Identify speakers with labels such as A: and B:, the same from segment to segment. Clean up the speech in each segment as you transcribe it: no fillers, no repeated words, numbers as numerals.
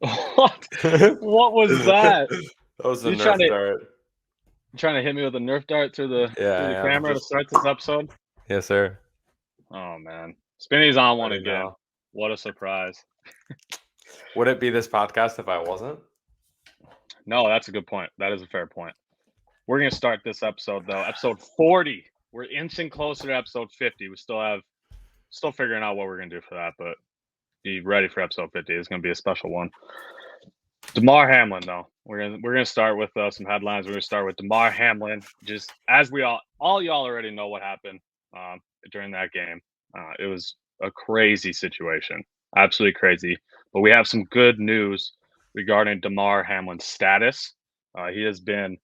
A: What? What was that?
B: That was a
A: You
B: Nerf
A: trying to
B: dart.
A: hit me with a Nerf dart through
B: Yeah,
A: the
B: I am.
A: camera to start this episode?
B: Yes, sir.
A: Oh man, Spinny's on one
B: Already
A: again.
B: know.
A: What a surprise!
B: Would it be this podcast if I wasn't?
A: No, that's a good point. That is a fair point. We're gonna start this episode though. Episode 40. We're inching closer to episode 50. We still figuring out what we're gonna do for that, but be ready for episode 50. It's gonna be a special one. Damar Hamlin, though. We're gonna start with some headlines. We're gonna start with Damar Hamlin. Just as we all y'all already know what happened during that game. It was a crazy situation, absolutely crazy. But we have some good news regarding Damar Hamlin's status. He has been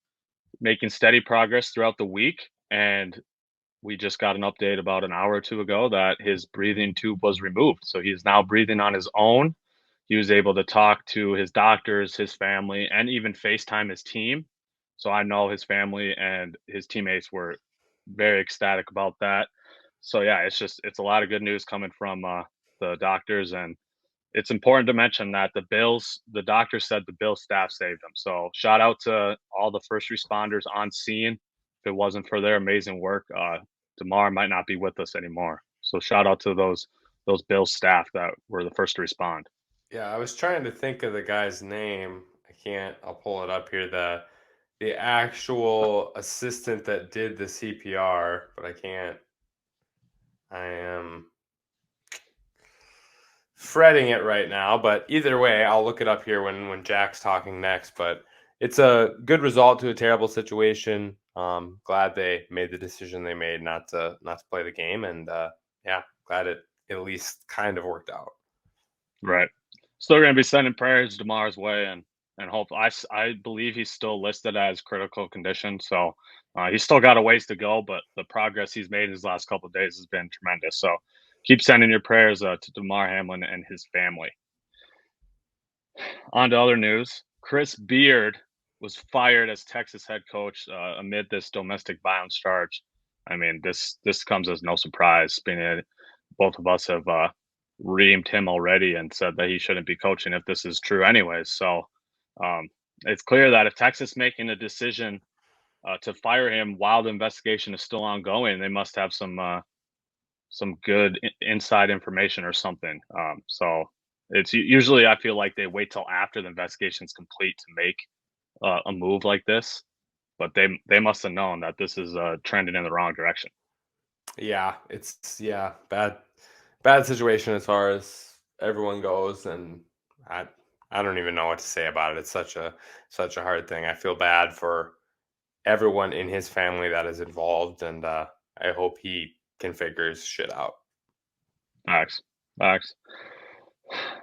A: making steady progress throughout the week, and we just got an update about an hour or two ago that his breathing tube was removed. So he is now breathing on his own. He was able to talk to his doctors, his family, and even FaceTime his team. So I know his family and his teammates were very ecstatic about that. So yeah, it's a lot of good news coming from the doctors, and it's important to mention that the doctor said the Bills staff saved him. So shout out to all the first responders on scene. If it wasn't for their amazing work, Damar might not be with us anymore. So shout out to those Bills staff that were the first to respond.
B: Yeah, I was trying to think of the guy's name. I can't. I'll pull it up here. The actual assistant that did the CPR, but I can't. I am fretting it right now, but either way, I'll look it up here when Jack's talking next. But it's a good result to a terrible situation. Glad they made the decision they made not to play the game, and yeah, glad it at least kind of worked out.
A: Right. Still going to be sending prayers Damar's way, and hope. I believe he's still listed as critical condition, so he's still got a ways to go. But the progress he's made in his last couple of days has been tremendous. So keep sending your prayers to Damar Hamlin and his family. On to other news. Chris Beard was fired as Texas head coach amid this domestic violence charge. I mean, this comes as no surprise. Being both of us have reamed him already and said that he shouldn't be coaching if this is true, anyways. So it's clear that if Texas making a decision to fire him while the investigation is still ongoing, they must have some good inside information or something. So it's usually I feel like they wait till after the investigation is complete to make a move like this, but they must have known that this is trending in the wrong direction.
B: Yeah, it's bad situation as far as everyone goes, and I don't even know what to say about it. It's such a hard thing. I feel bad for everyone in his family that is involved, and I hope he can figure his shit out.
A: Max, Max,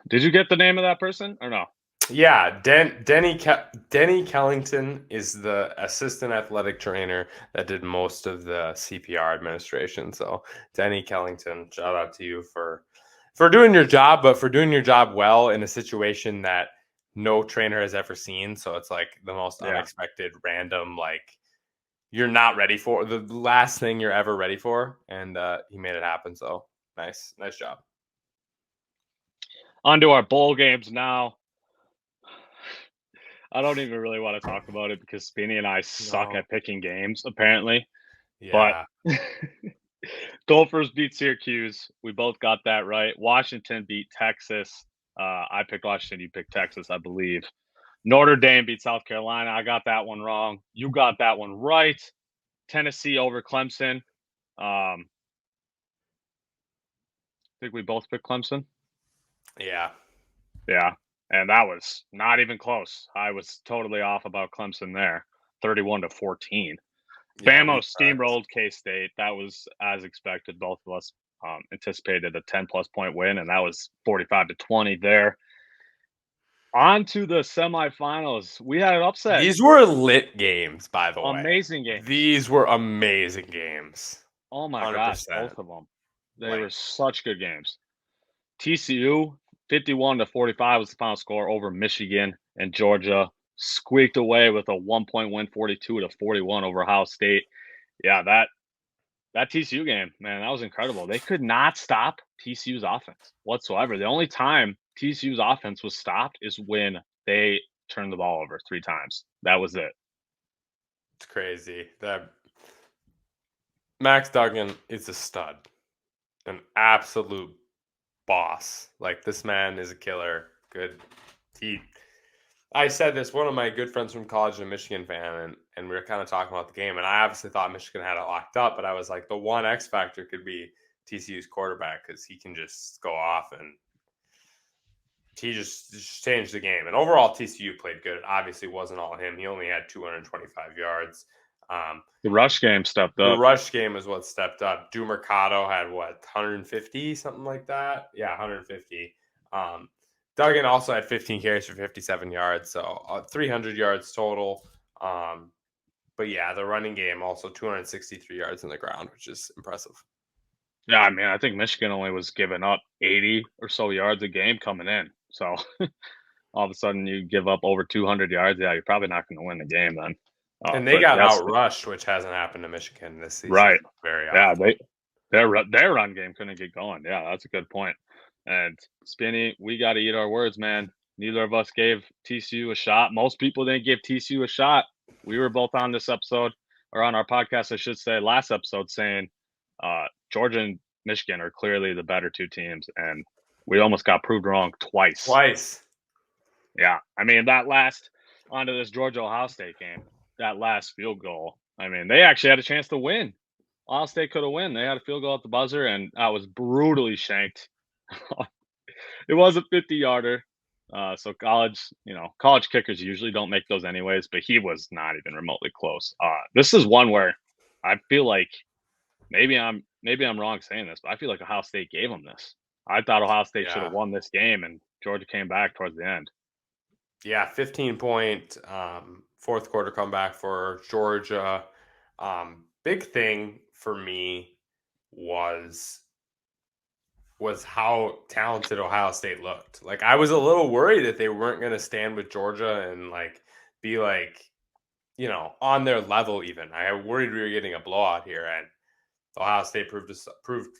A: did you get the name of that person or no?
B: Yeah, Denny Kellington is the assistant athletic trainer that did most of the CPR administration. So Denny Kellington, shout out to you for doing your job, but for doing your job well in a situation that no trainer has ever seen. So it's like the most unexpected, random, like you're not ready for the last thing you're ever ready for, and he made it happen. So nice job.
A: On to our bowl games now. I don't even really want to talk about it because Spinny and I suck at picking games, apparently.
B: Yeah.
A: But Gophers beat Syracuse. We both got that right. Washington beat Texas. I picked Washington. You picked Texas, I believe. Notre Dame beat South Carolina. I got that one wrong. You got that one right. Tennessee over Clemson. I think we both picked Clemson.
B: Yeah.
A: Yeah. And that was not even close. I was totally off about Clemson there. 31-14. Bama steamrolled K-State. That was as expected. Both of us anticipated a 10-plus point win, and that was 45-20 there. On to the semifinals. We had an upset.
B: These were lit games, by the way.
A: Amazing games.
B: These were amazing games.
A: Oh my gosh, both of them. They were such good games. TCU 51-45 was the final score over Michigan, and Georgia squeaked away with a 1-point win, 42-41 over Ohio State. Yeah, that TCU game, man, that was incredible. They could not stop TCU's offense whatsoever. The only time TCU's offense was stopped is when they turned the ball over 3 times. That was it.
B: It's crazy. That Max Duggan is a stud, an absolute boss. Like, this man is a killer. Good. I said this. One of my good friends from college is a Michigan fan, and we were kind of talking about the game. And I obviously thought Michigan had it locked up, but I was like, the one X factor could be TCU's quarterback because he can just go off and he just changed the game. And overall, TCU played good. It obviously wasn't all him. He only had 225 yards.
A: The rush game stepped
B: The
A: up.
B: rush game is what stepped up. Mercado had 150, something like that. Yeah, 150. Duggan also had 15 carries for 57 yards, so 300 yards total. But yeah, the running game also 263 yards on the ground, which is impressive.
A: Yeah, I mean, I think Michigan only was giving up 80 or so yards a game coming in. So all of a sudden you give up over 200 yards. Yeah, you're probably not going to win the game then.
B: And they got outrushed, which hasn't happened to Michigan this season.
A: Right.
B: Very
A: often. Yeah, their run game couldn't get going. Yeah, that's a good point. And Spinny, we got to eat our words, man. Neither of us gave TCU a shot. Most people didn't give TCU a shot. We were both on this episode, or on our podcast, I should say, last episode, saying Georgia and Michigan are clearly the better two teams, and we almost got proved wrong twice. Yeah, I mean, that last onto this Georgia-Ohio State game, that last field goal, I mean, they actually had a chance to win. Ohio State could have won. They had a field goal at the buzzer, and I was brutally shanked. It was a 50-yarder. So college kickers usually don't make those anyways, but he was not even remotely close. This is one where I feel like maybe I'm wrong saying this, but I feel like Ohio State gave them this. I thought Ohio State should have won this game, and Georgia came back towards the end.
B: Yeah, 15-point fourth quarter comeback for Georgia. Big thing for me was how talented Ohio State looked. Like, I was a little worried that they weren't going to stand with Georgia and be on their level even. I worried we were getting a blowout here, and Ohio State proved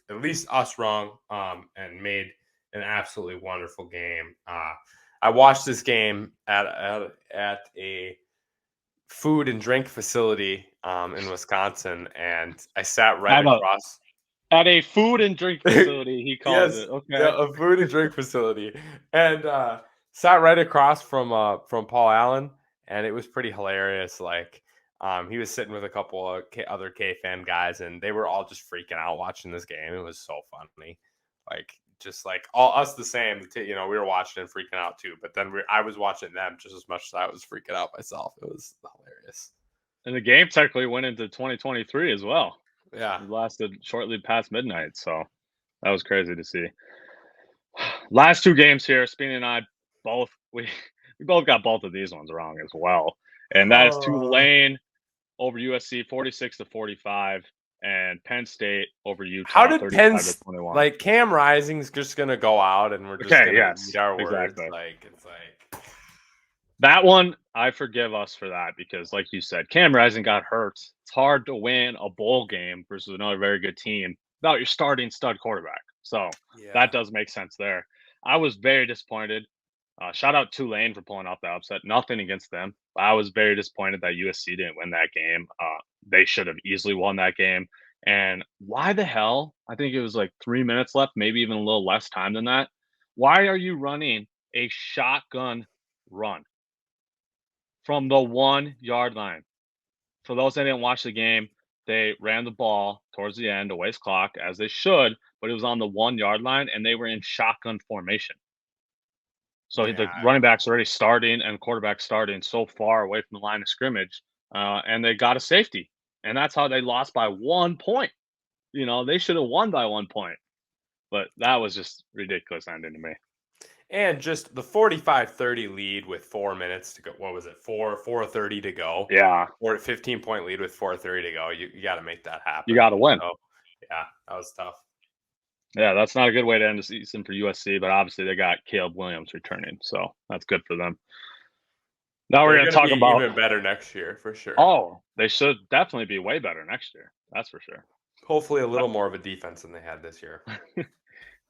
B: at least us wrong, and made an absolutely wonderful game. I watched this game at a food and drink facility in Wisconsin, and I sat right across.
A: At a food and drink facility, he calls it. Okay.
B: Yeah, a food and drink facility. And sat right across from Paul Allen, and it was pretty hilarious. He was sitting with a couple of other K-fan guys, and they were all just freaking out watching this game. It was so funny. All us the same. We were watching and freaking out too. But then I was watching them just as much as I was freaking out myself. It was hilarious.
A: And the game technically went into 2023 as well.
B: Yeah.
A: It lasted shortly past midnight, so that was crazy to see. Last two games here, Spinny and I we both got both of these ones wrong as well. And that is Tulane over USC 46-45, and Penn State over Utah.
B: How did Penn Cam Rising's just gonna go out and we're just gonna eat our words? It's
A: that one, I forgive us for that because, like you said, Cam Rising got hurt. It's hard to win a bowl game versus another very good team without your starting stud quarterback. So that does make sense there. I was very disappointed. Shout out Tulane for pulling off the upset. Nothing against them. I was very disappointed that USC didn't win that game. They should have easily won that game. And why the hell? I think it was 3 minutes left, maybe even a little less time than that. Why are you running a shotgun run from the 1 yard line? For those that didn't watch the game, they ran the ball towards the end to waste clock, as they should, but it was on the 1 yard line, and they were in shotgun formation. So the running back's already starting and quarterback starting so far away from the line of scrimmage, and they got a safety. And that's how they lost by 1 point. They should have won by 1 point. But that was just ridiculous ending to me.
B: And just the 45-30 lead with 4 minutes to go. What was it? 4:30 to go.
A: Yeah.
B: Or a 15-point lead with 4:30 to go. You got to make that happen.
A: You got to win.
B: So, yeah, that was tough.
A: Yeah, that's not a good way to end the season for USC, but obviously they got Caleb Williams returning, so that's good for them. Now we're going to talk about
B: even better next year for sure.
A: Oh, they should definitely be way better next year. That's for sure.
B: Hopefully a little more of a defense than they had this year.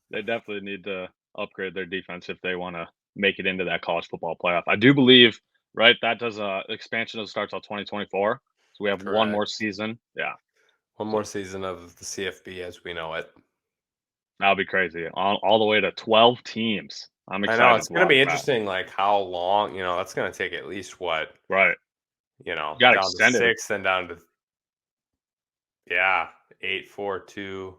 A: They definitely need to upgrade their defense if they want to make it into that college football playoff. I do believe, right, that does expansion doesn't start till 2024. So we have one more
B: Correct.
A: season. Yeah.
B: One
A: So
B: more season of the CFB as we know it.
A: that'll be crazy. All the way to 12 teams. I'm
B: I know
A: excited
B: it's
A: to
B: going to
A: watch
B: be
A: that.
B: interesting, like how long. That's going to take at least what
A: Right. You got
B: down to
A: extended.
B: 6, then down to 8, 4, 2.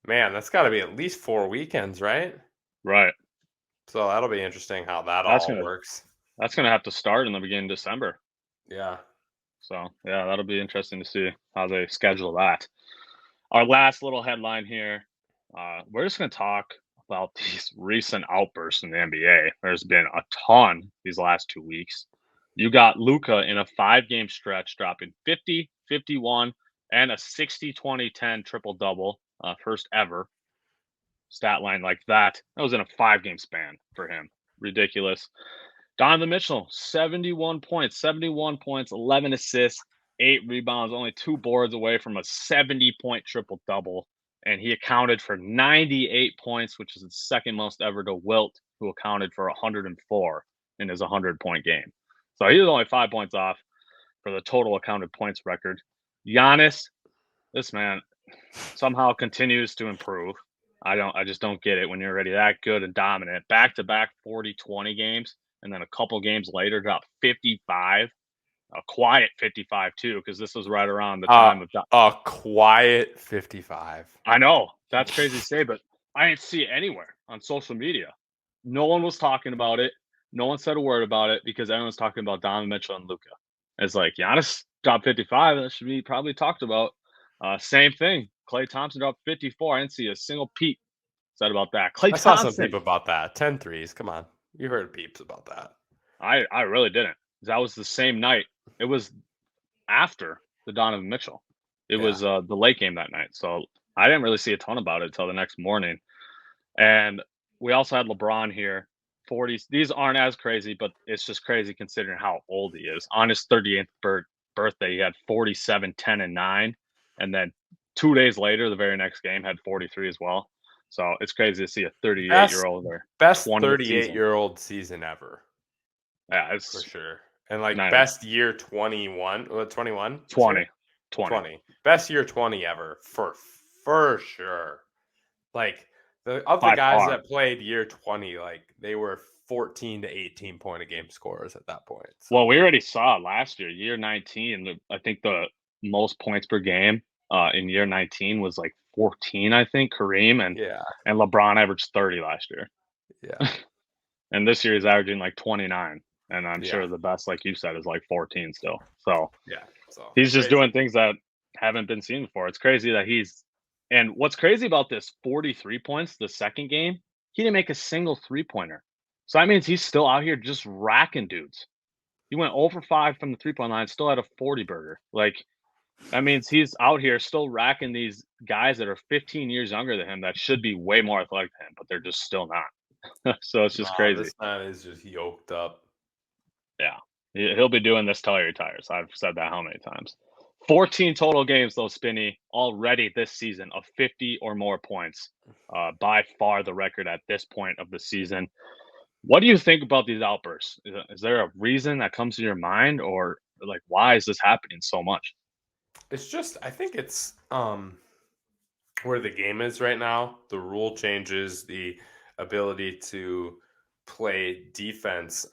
B: Man, that's got to be at least 4 weekends, right?
A: Right.
B: So that'll be interesting how that
A: That's
B: all
A: gonna
B: works.
A: that's gonna have to start in the beginning of December.
B: Yeah.
A: So yeah, that'll be interesting to see how they schedule that. Our last little headline here. We're just gonna talk about these recent outbursts in the NBA. There's been a ton these last 2 weeks. You got Luca in a 5 game stretch dropping 50, 51, and a 60, 20, 10 triple double, first ever stat line like that. That was in a 5 game span for him. Ridiculous. Donovan Mitchell, 71 points, 11 assists, 8 rebounds, only 2 boards away from a 70-point triple double. And he accounted for 98 points, which is the second most ever to Wilt, who accounted for 104 in his 100-point game. So he was only 5 points off for the total accounted points record. Giannis, this man somehow continues to improve. I just don't get it when you're already that good and dominant. Back to back 40-20 games, and then a couple games later drop 55. A quiet 55 too, because this was right around the time of
B: A quiet 55.
A: I know that's crazy to say, but I didn't see it anywhere on social media. No one was talking about it. No one said a word about it because everyone's talking about Donovan Mitchell and Luca. It's like Giannis dropped 55. That should be probably talked about. Same thing. Klay Thompson dropped 54. I didn't see a single peep said about that. Klay
B: I saw some
A: Thompson.
B: people about that. 10 threes. Come on. You heard peeps about that.
A: I really didn't. That was the same night. It was after the Donovan Mitchell. It was the late game that night. So I didn't really see a ton about it until the next morning. And we also had LeBron here. 40s. These aren't as crazy, but it's just crazy considering how old he is. On his 38th birthday, he had 47, 10, and 9. And then 2 days later, the very next game, had 43 as well. So it's crazy to see a 38-year-old or
B: Best
A: 20th season.
B: 38-year-old season ever.
A: Yeah,
B: For
A: it's
B: sure. And like
A: 90.
B: best year 21. 21?
A: 20.
B: Best year 20 ever for sure. Like of the
A: By
B: guys
A: far.
B: that played year 20, like they were 14 to 18 point a game scorers at that point. So.
A: Well, we already saw it last year. Year 19, I think the most points per game in year 19 was like 14, I think, Kareem, and LeBron averaged 30 last year.
B: Yeah.
A: And this year he's averaging like 29. And I'm sure the best, like you said, is like 14 still. So he's just doing things that haven't been seen before. It's crazy that and what's crazy about this 43 points, the second game, he didn't make a single 3-pointer. So that means he's still out here just racking dudes. He went 0 for 5 from the 3-point line, still had a 40 burger. Like, that means he's out here still racking these guys that are 15 years younger than him that should be way more athletic than him, but they're just still not. So it's just crazy.
B: This man is just yoked up.
A: Yeah. He'll be doing this till he retires. I've said that how many times. 14 total games, though, Spinny, already this season of 50 or more points. By far the record at this point of the season. What do you think about these outbursts? Is there a reason that comes to your mind, or like why is this happening so much?
B: It's just I think it's where the game is right now. The rule changes, the ability to play defense.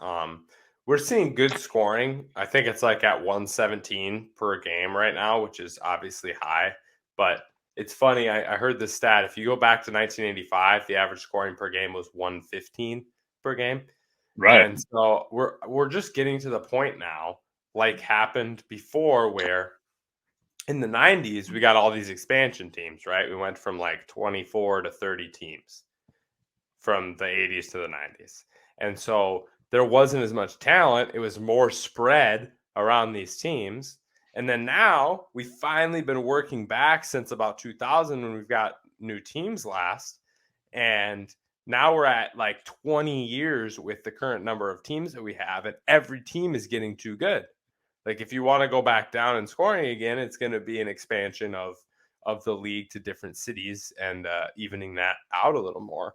B: We're seeing good scoring. I think it's like at 117 per game right now, which is obviously high. But it's funny. I heard this stat. If you go back to 1985, the average scoring per game was 115 per game.
A: Right.
B: And so we're just getting to the point now, like happened before, where in the 90s, we got all these expansion teams, right? We went from like 24 to 30 teams from the 80s to the 90s. And so there wasn't as much talent. It was more spread around these teams. And then now we've finally been working back since about 2000 when we've got new teams last. And now we're at like 20 years with the current number of teams that we have. And every team is getting too good. Like if you want to go back down in scoring again, it's going to be an expansion of the league to different cities and evening that out a little more.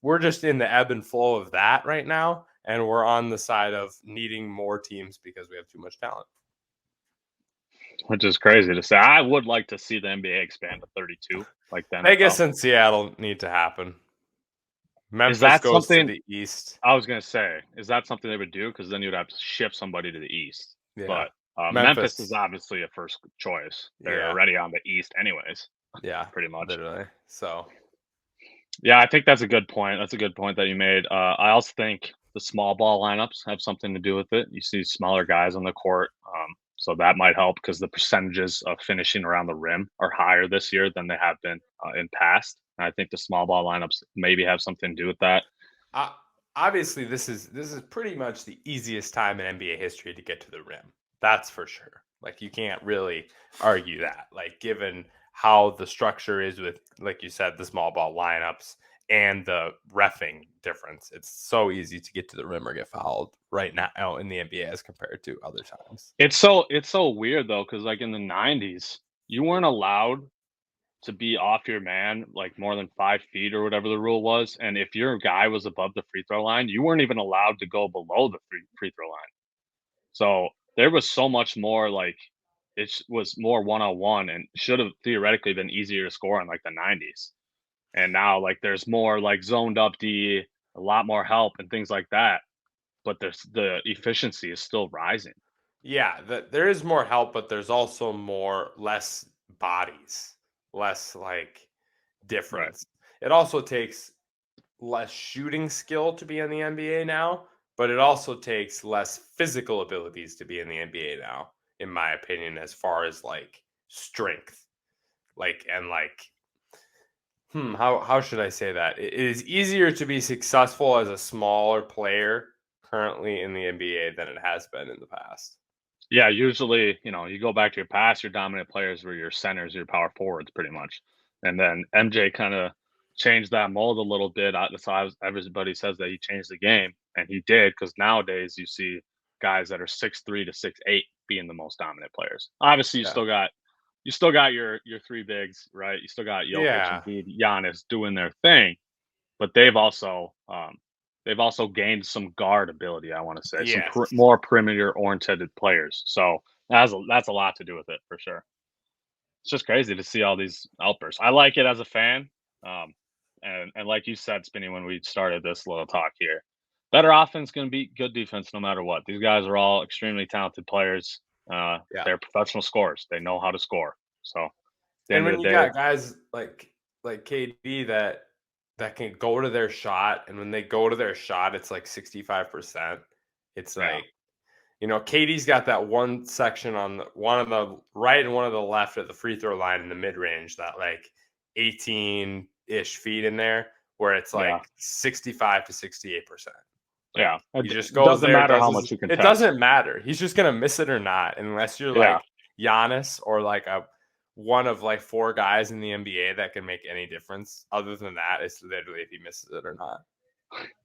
B: we're just in the ebb and flow of that right now, and we're on the side of needing more teams because we have too much talent.
A: Which is crazy to say. I would like to see the NBA expand to 32, like the NFL.
B: Vegas and Seattle need to happen. Memphis goes to the East.
A: I was gonna say, is that something they would do? Because then you'd have to ship somebody to the East.
B: Yeah.
A: But Memphis is obviously a first choice. They're already on the East, anyways.
B: Yeah,
A: pretty much.
B: Literally. So,
A: yeah, I think that's a good point. That's a good point that you made. I also think the small ball lineups have something to do with it. You see smaller guys on the court, so that might help because the percentages of finishing around the rim are higher this year than they have been in past. And I think the small ball lineups maybe have something to do with that.
B: Obviously, this is pretty much the easiest time in NBA history to get to the rim. That's for sure. Like, you can't really argue that. Like, given how the structure is with, like you said, the small ball lineups and the reffing difference, it's so easy to get to the rim or get fouled right now in the NBA as compared to other times.
A: It's so weird though, because like in the 90s, you weren't allowed to be off your man like more than 5 feet or whatever the rule was, and if your guy was above the free throw line, you weren't even allowed to go below the free throw line. So there was so much more like it was more one-on-one and should have theoretically been easier to score in like the 90s. And now like there's more like zoned up D, a lot more help and things like that. But the efficiency is still rising.
B: Yeah, there is more help, but there's also less bodies, less like difference. Right. It also takes less shooting skill to be in the NBA now, but it also takes less physical abilities to be in the NBA now, in my opinion, as far as like strength. How should I say that? It is easier to be successful as a smaller player currently in the NBA than it has been in the past.
A: Yeah, usually, you go back to your past, your dominant players were your centers, your power forwards pretty much. And then MJ kind of changed that mold a little bit. That's why everybody says that he changed the game, and he did, because nowadays you see guys that are 6'3" to 6'8" being the most dominant players. Obviously, you still got your three bigs, right? You still got Jokic, Embiid, Giannis doing their thing, but they've also gained some guard ability, I want to say. Yes. Some more perimeter-oriented players. So that's a lot to do with it, for sure. It's just crazy to see all these outbursts. I like it as a fan. And like you said, Spinny, when we started this little talk here, better offense going to beat good defense no matter what. These guys are all extremely talented players. They're professional scorers. They know how to score. So,
B: and when you got guys like KD that can go to their shot, and when they go to their shot, it's like 65%. It's like, KD's got that one section on one of the right and one of the left at the free throw line in the mid range, that like 18-ish feet in there, where it's like 65 to 68%.
A: Yeah,
B: he just goes.
A: Doesn't matter how much you can.
B: It doesn't matter. He's just gonna miss it or not, unless you're like Giannis or like one of like 4 guys in the NBA that can make any difference. Other than that, it's literally if he misses it or not.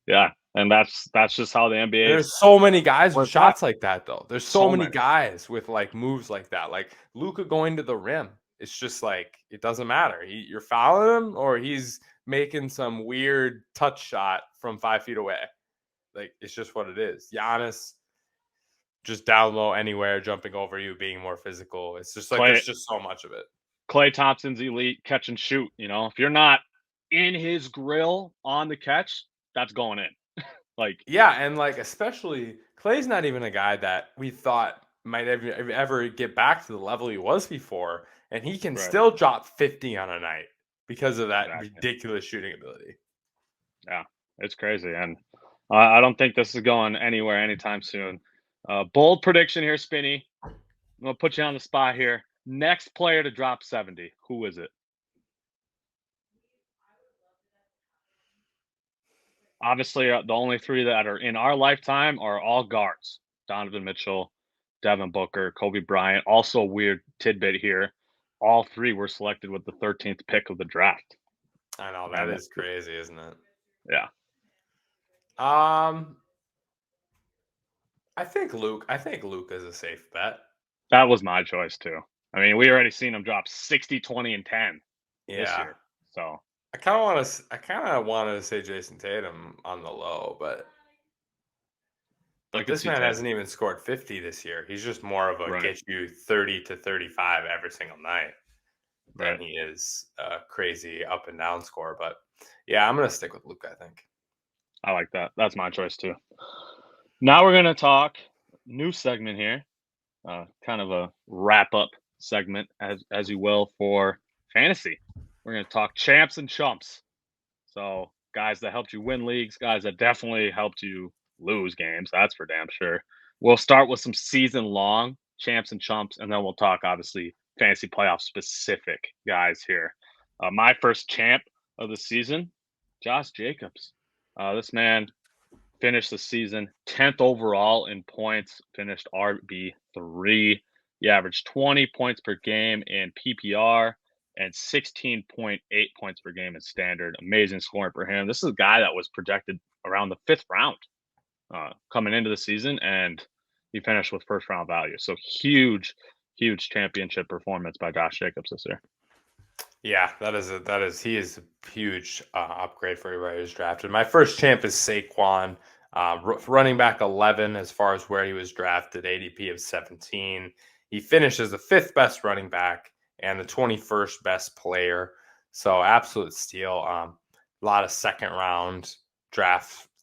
A: Yeah, and that's just how the NBA.
B: There's so many guys with shots like that, though. There's so many guys with like moves like that, like Luka going to the rim. It's just like, it doesn't matter. You're fouling him, or he's making some weird touch shot from 5 feet away. Like, it's just what it is. Giannis just down low anywhere, jumping over you, being more physical. It's just like there's just so much of it.
A: Klay Thompson's elite catch and shoot. If you're not in his grill on the catch, that's going in.
B: And like, especially Klay's not even a guy that we thought might ever get back to the level he was before, and he can still drop 50 on a night because of that ridiculous shooting ability.
A: Yeah, it's crazy, and I don't think this is going anywhere anytime soon. Bold prediction here, Spinny. I'm gonna put you on the spot here. Next player to drop 70. Who is it? Obviously, the only 3 that are in our lifetime are all guards. Donovan Mitchell, Devin Booker, Kobe Bryant. Also, a weird tidbit here. All 3 were selected with the 13th pick of the draft.
B: I know, that is crazy, isn't it?
A: Yeah.
B: I think Luke is a safe bet.
A: That was my choice too. I mean, we already seen him drop 60, 20, and 10 this year. So
B: I wanted to say Jason Tatum on the low, but
A: I could
B: this
A: see
B: man
A: Tatum.
B: hasn't even scored 50 this year. He's just more of a
A: Right.
B: get you 30 to 35 every single night than
A: Right.
B: he is a crazy up and down score. But yeah, I'm gonna stick with Luke, I think.
A: I like that. That's my choice too. Now we're gonna talk new segment here. Kind of a wrap up segment, as you will, for fantasy. We're gonna talk champs and chumps. So guys that helped you win leagues, guys that definitely helped you lose games. That's for damn sure. We'll start with some season long champs and chumps, and then we'll talk obviously fantasy playoff specific guys here. My first champ of the season, Josh Jacobs. This man finished the season 10th overall in points, finished RB3. He averaged 20 points per game in PPR and 16.8 points per game in standard. Amazing scoring for him. This is a guy that was projected around the 5th round coming into the season, and he finished with first round value. So huge, huge championship performance by Josh Jacobs this year.
B: Yeah, he is a huge upgrade for everybody who's drafted. My first champ is Saquon, running back 11 as far as where he was drafted, ADP of 17. He finished as the 5th best running back and the 21st best player. So absolute steal. A lot of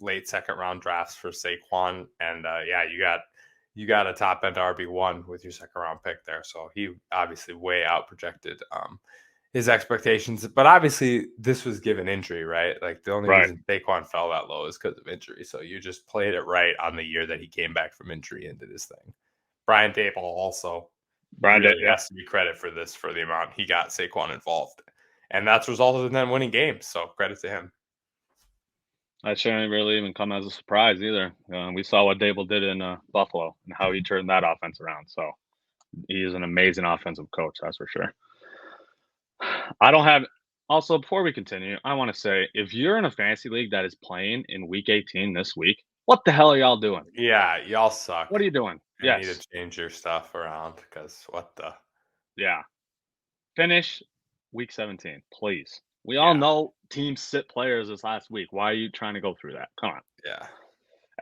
B: late second round drafts for Saquon, and yeah, you got a top end RB1 with your second round pick there. So he obviously way out projected his expectations. But obviously, this was given injury, right? Like the only
A: Right.
B: reason Saquon fell that low is because of injury. So you just played it right on the year that he came back from injury and did his thing. Brian Dable also
A: Brian,
B: really
A: yeah,
B: has to be credit for this for the amount he got Saquon involved. And that's resulted in them winning games. So credit to him.
A: that shouldn't really even come as a surprise either. We saw what Dable did in Buffalo and how he turned that offense around. So he is an amazing offensive coach, that's for sure. I don't have. Also, before we continue, I want to say if you're in a fantasy league that is playing in week 18 this week, what the hell are y'all doing?
B: Yeah, y'all suck.
A: What are you doing?
B: And need
A: Yes.
B: to change your stuff around because what the
A: Yeah. Finish week 17, please. We all
B: yeah.
A: know teams sit players this last week. Why are you trying to go through that? Come on.
B: Yeah.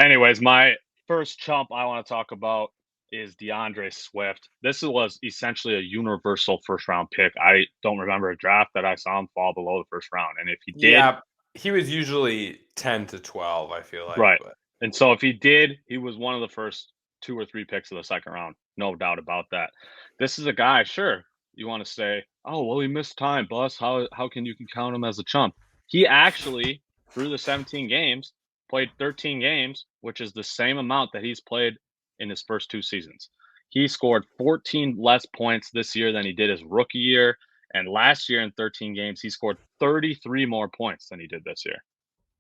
A: Anyways, my first chump I want to talk about is DeAndre Swift. This was essentially a universal first round pick. I don't remember a draft that I saw him fall below the first round. And if he did,
B: Yeah. He was usually 10 to 12, I feel like.
A: right.
B: But
A: And so if he did, he was one of the first 2 or 3 picks of the second round. No doubt about that. This is a guy, sure, you want to say, "Oh, well, he missed time, Bus. How can you can count him as a chump?" He actually, through the 17 games, played 13 games, which is the same amount that he's played in his first 2 seasons. He scored 14 less points this year than he did his rookie year, and last year in 13 games, he scored 33 more points than he did this year.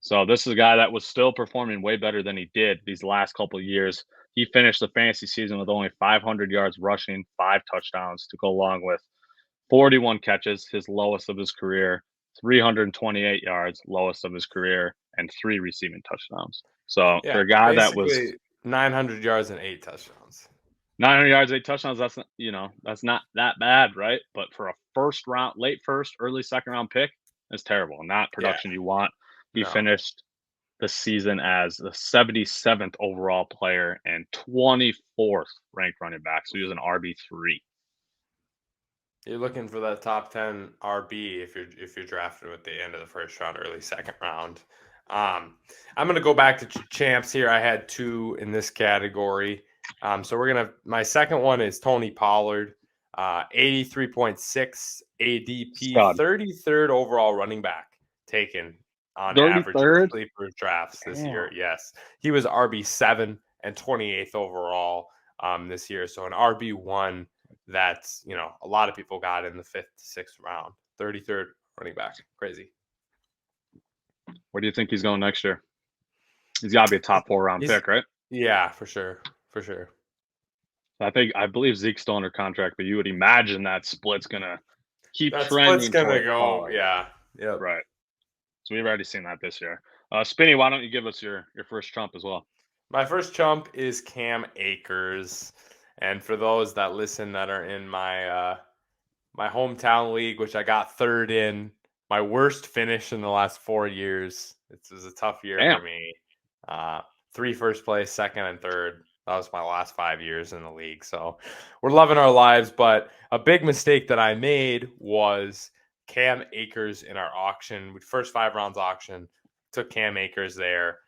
A: So this is a guy that was still performing way better than he did these last couple of years. He finished the fantasy season with only 500 yards rushing, 5 touchdowns to go along with 41 catches, his lowest of his career, 328 yards, lowest of his career, and 3 receiving touchdowns. So
B: yeah,
A: for a guy that was
B: basically 900 yards and 8 touchdowns.
A: 900 yards, 8 touchdowns, that's not, that's not that bad, right? But for a first round, late first, early second round pick, that's terrible. Not
B: Yeah.
A: production you want. He
B: No.
A: finished the season as the 77th overall player and 24th ranked running back. So he was an RB3.
B: You're looking for that top 10 RB if you're drafted at the end of the first round, early second round. I'm gonna go back to champs here. I had 2 in this category. So my second one is Tony Pollard, 83.6 ADP,
A: Stud.
B: 33rd overall running back taken on average in
A: 33rd?
B: sleeper drafts this year.
A: Damn.
B: Yes, he was RB7 and 28th overall this year. So an RB1 that's a lot of people got in the 5th, 6th round. 33rd running back, crazy.
A: Where do you think he's going next year? He's got to be a top 4 round pick, right?
B: Yeah, for sure, for sure.
A: I believe Zeke's still under contract, but you would imagine that split's gonna keep
B: That split's
A: trending
B: gonna
A: towards
B: go.
A: Pollard.
B: Yeah, yeah.
A: Right. So we've already seen that this year. Spinny, why don't you give us your first trump as well?
B: My first chump is Cam Akers, and for those that listen that are in my my hometown league, which I got 3rd in, my worst finish in the last 4 years. It was a tough year
A: Damn.
B: for me. 3 first place, second and third. That was my last 5 years in the league. So we're loving our lives. But a big mistake that I made was Cam Akers in our auction. We first 5 rounds auction, took Cam Akers there.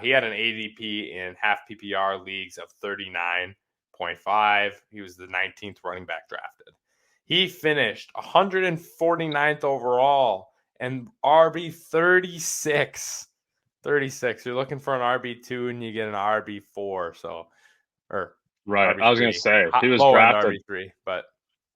B: He had an ADP in half PPR leagues of 39.5. He was the 19th running back drafted. He finished 149th overall and RB 36. 36. You're looking for an RB2 and you get an RB4. So, or
A: Right. I was going
B: RB3.
A: to say, he was
B: Low end
A: drafted.
B: RB3, but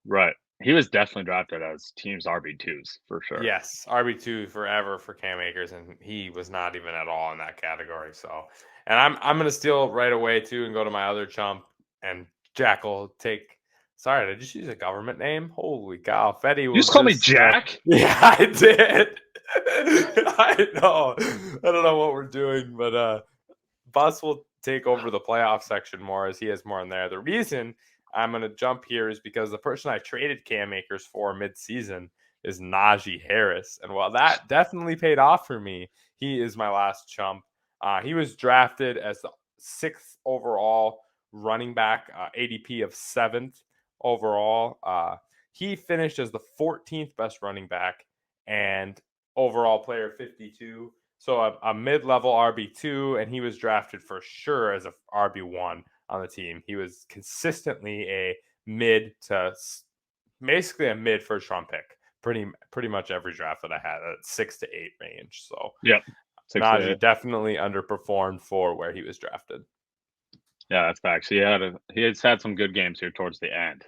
A: Right. He was definitely drafted as teams RB2s for sure.
B: yes, RB2 forever for Cam Akers, and he was not even at all in that category. So, and I'm gonna steal right away too and go to my other chump, and Jack will take. Sorry, did I just use a government name? Holy cow, Fetty will
A: You just call me
B: just
A: Jack?
B: yeah, I did. I know. I don't know what we're doing, but Bus will take over the playoff section more as he has more in there. The reason I'm going to jump here is because the person I traded Cam Akers for mid-season is Najee Harris. And while that definitely paid off for me, he is my last chump. He was drafted as the 6th overall running back, ADP of 7th overall. He finished as the 14th best running back and overall player 52. So a mid-level RB2, and he was drafted for sure as a RB1 on the team. He was consistently a mid to basically a mid first round pick. Pretty much every draft that I had at 6 to 8 range. So
A: Yep.
B: Najee definitely underperformed for where he was drafted.
A: Yeah, that's facts. He has had some good games here towards the end.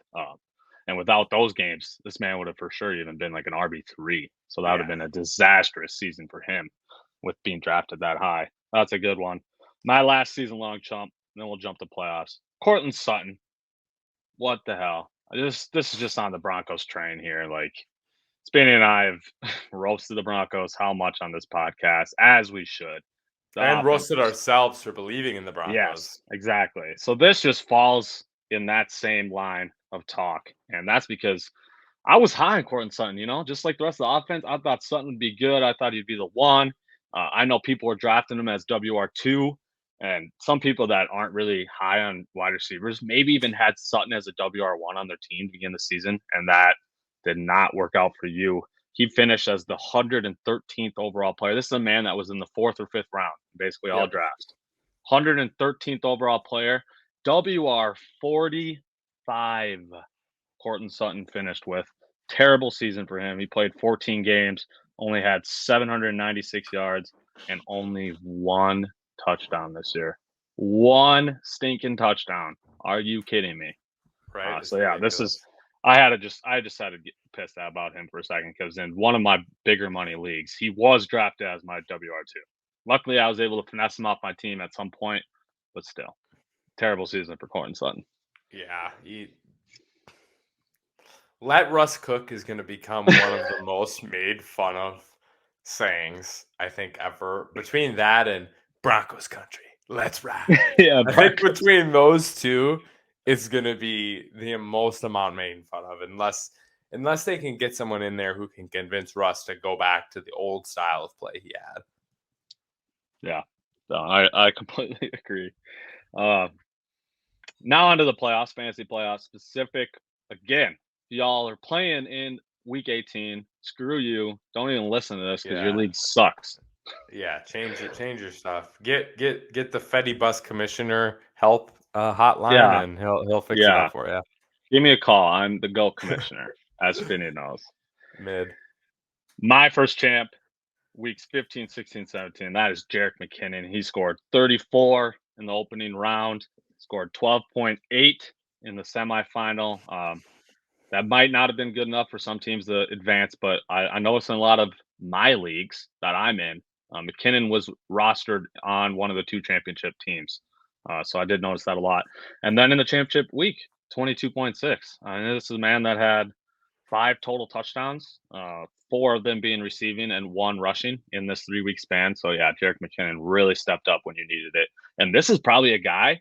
A: And without those games, this man would have for sure even been like an RB3. So that would have been a disastrous season for him with being drafted that high. That's a good one. My last season long chump, then we'll jump to playoffs. Cortland Sutton. What the hell? This is just on the Broncos train here. Like Spinny and I have roasted the Broncos how much on this podcast, as we should.
B: And roasted ourselves for believing in the Broncos.
A: Yes, exactly. So this just falls in that same line of talk. And that's because I was high on Cortland Sutton, just like the rest of the offense. I thought Sutton would be good. I thought he'd be the one. I know people were drafting him as WR2, and some people that aren't really high on wide receivers maybe even had Sutton as a WR1 on their team to begin the season, and that did not work out for you. He finished as the 113th overall player. This is a man that was in the 4th or 5th round, basically all drafts. 113th overall player. WR 45. Cortland Sutton finished with. Terrible season for him. He played 14 games, only had 796 yards, and only 1 touchdown this year. 1 stinking touchdown. Are you kidding me?
B: Right.
A: So yeah, this is. I just had to get pissed about him for a second because in one of my bigger money leagues, he was drafted as my WR2. Luckily, I was able to finesse him off my team at some point, but still, terrible season for Cortland Sutton.
B: Yeah, let Russ cook is going to become one of the most made fun of sayings I think ever. Between that and Broncos country, let's ride.
A: Yeah,
B: I think between those two, it's going to be the most amount made fun of, unless they can get someone in there who can convince Russ to go back to the old style of play he had.
A: Yeah, no, I completely agree. Now onto the playoffs, fantasy playoffs specific. Again, y'all are playing in week 18. Screw you. Don't even listen to this because your league sucks.
B: Yeah, change your stuff. Get the Fetty bus commissioner help hotline, and he'll fix it up for you.
A: Give me a call. I'm the GOAT commissioner, as Spinny knows.
B: Mid.
A: My first champ, weeks 15, 16, 17. That is Jerick McKinnon. He scored 34 in the opening round, scored 12.8 in the semifinal. That might not have been good enough for some teams to advance, but I noticed in a lot of my leagues that I'm in, McKinnon was rostered on one of the 2 championship teams. So I did notice that a lot. And then in the championship week, 22.6. This is a man that had 5 total touchdowns, 4 of them being receiving and 1 rushing in this 3-week span. So yeah, Jerick McKinnon really stepped up when you needed it. And this is probably a guy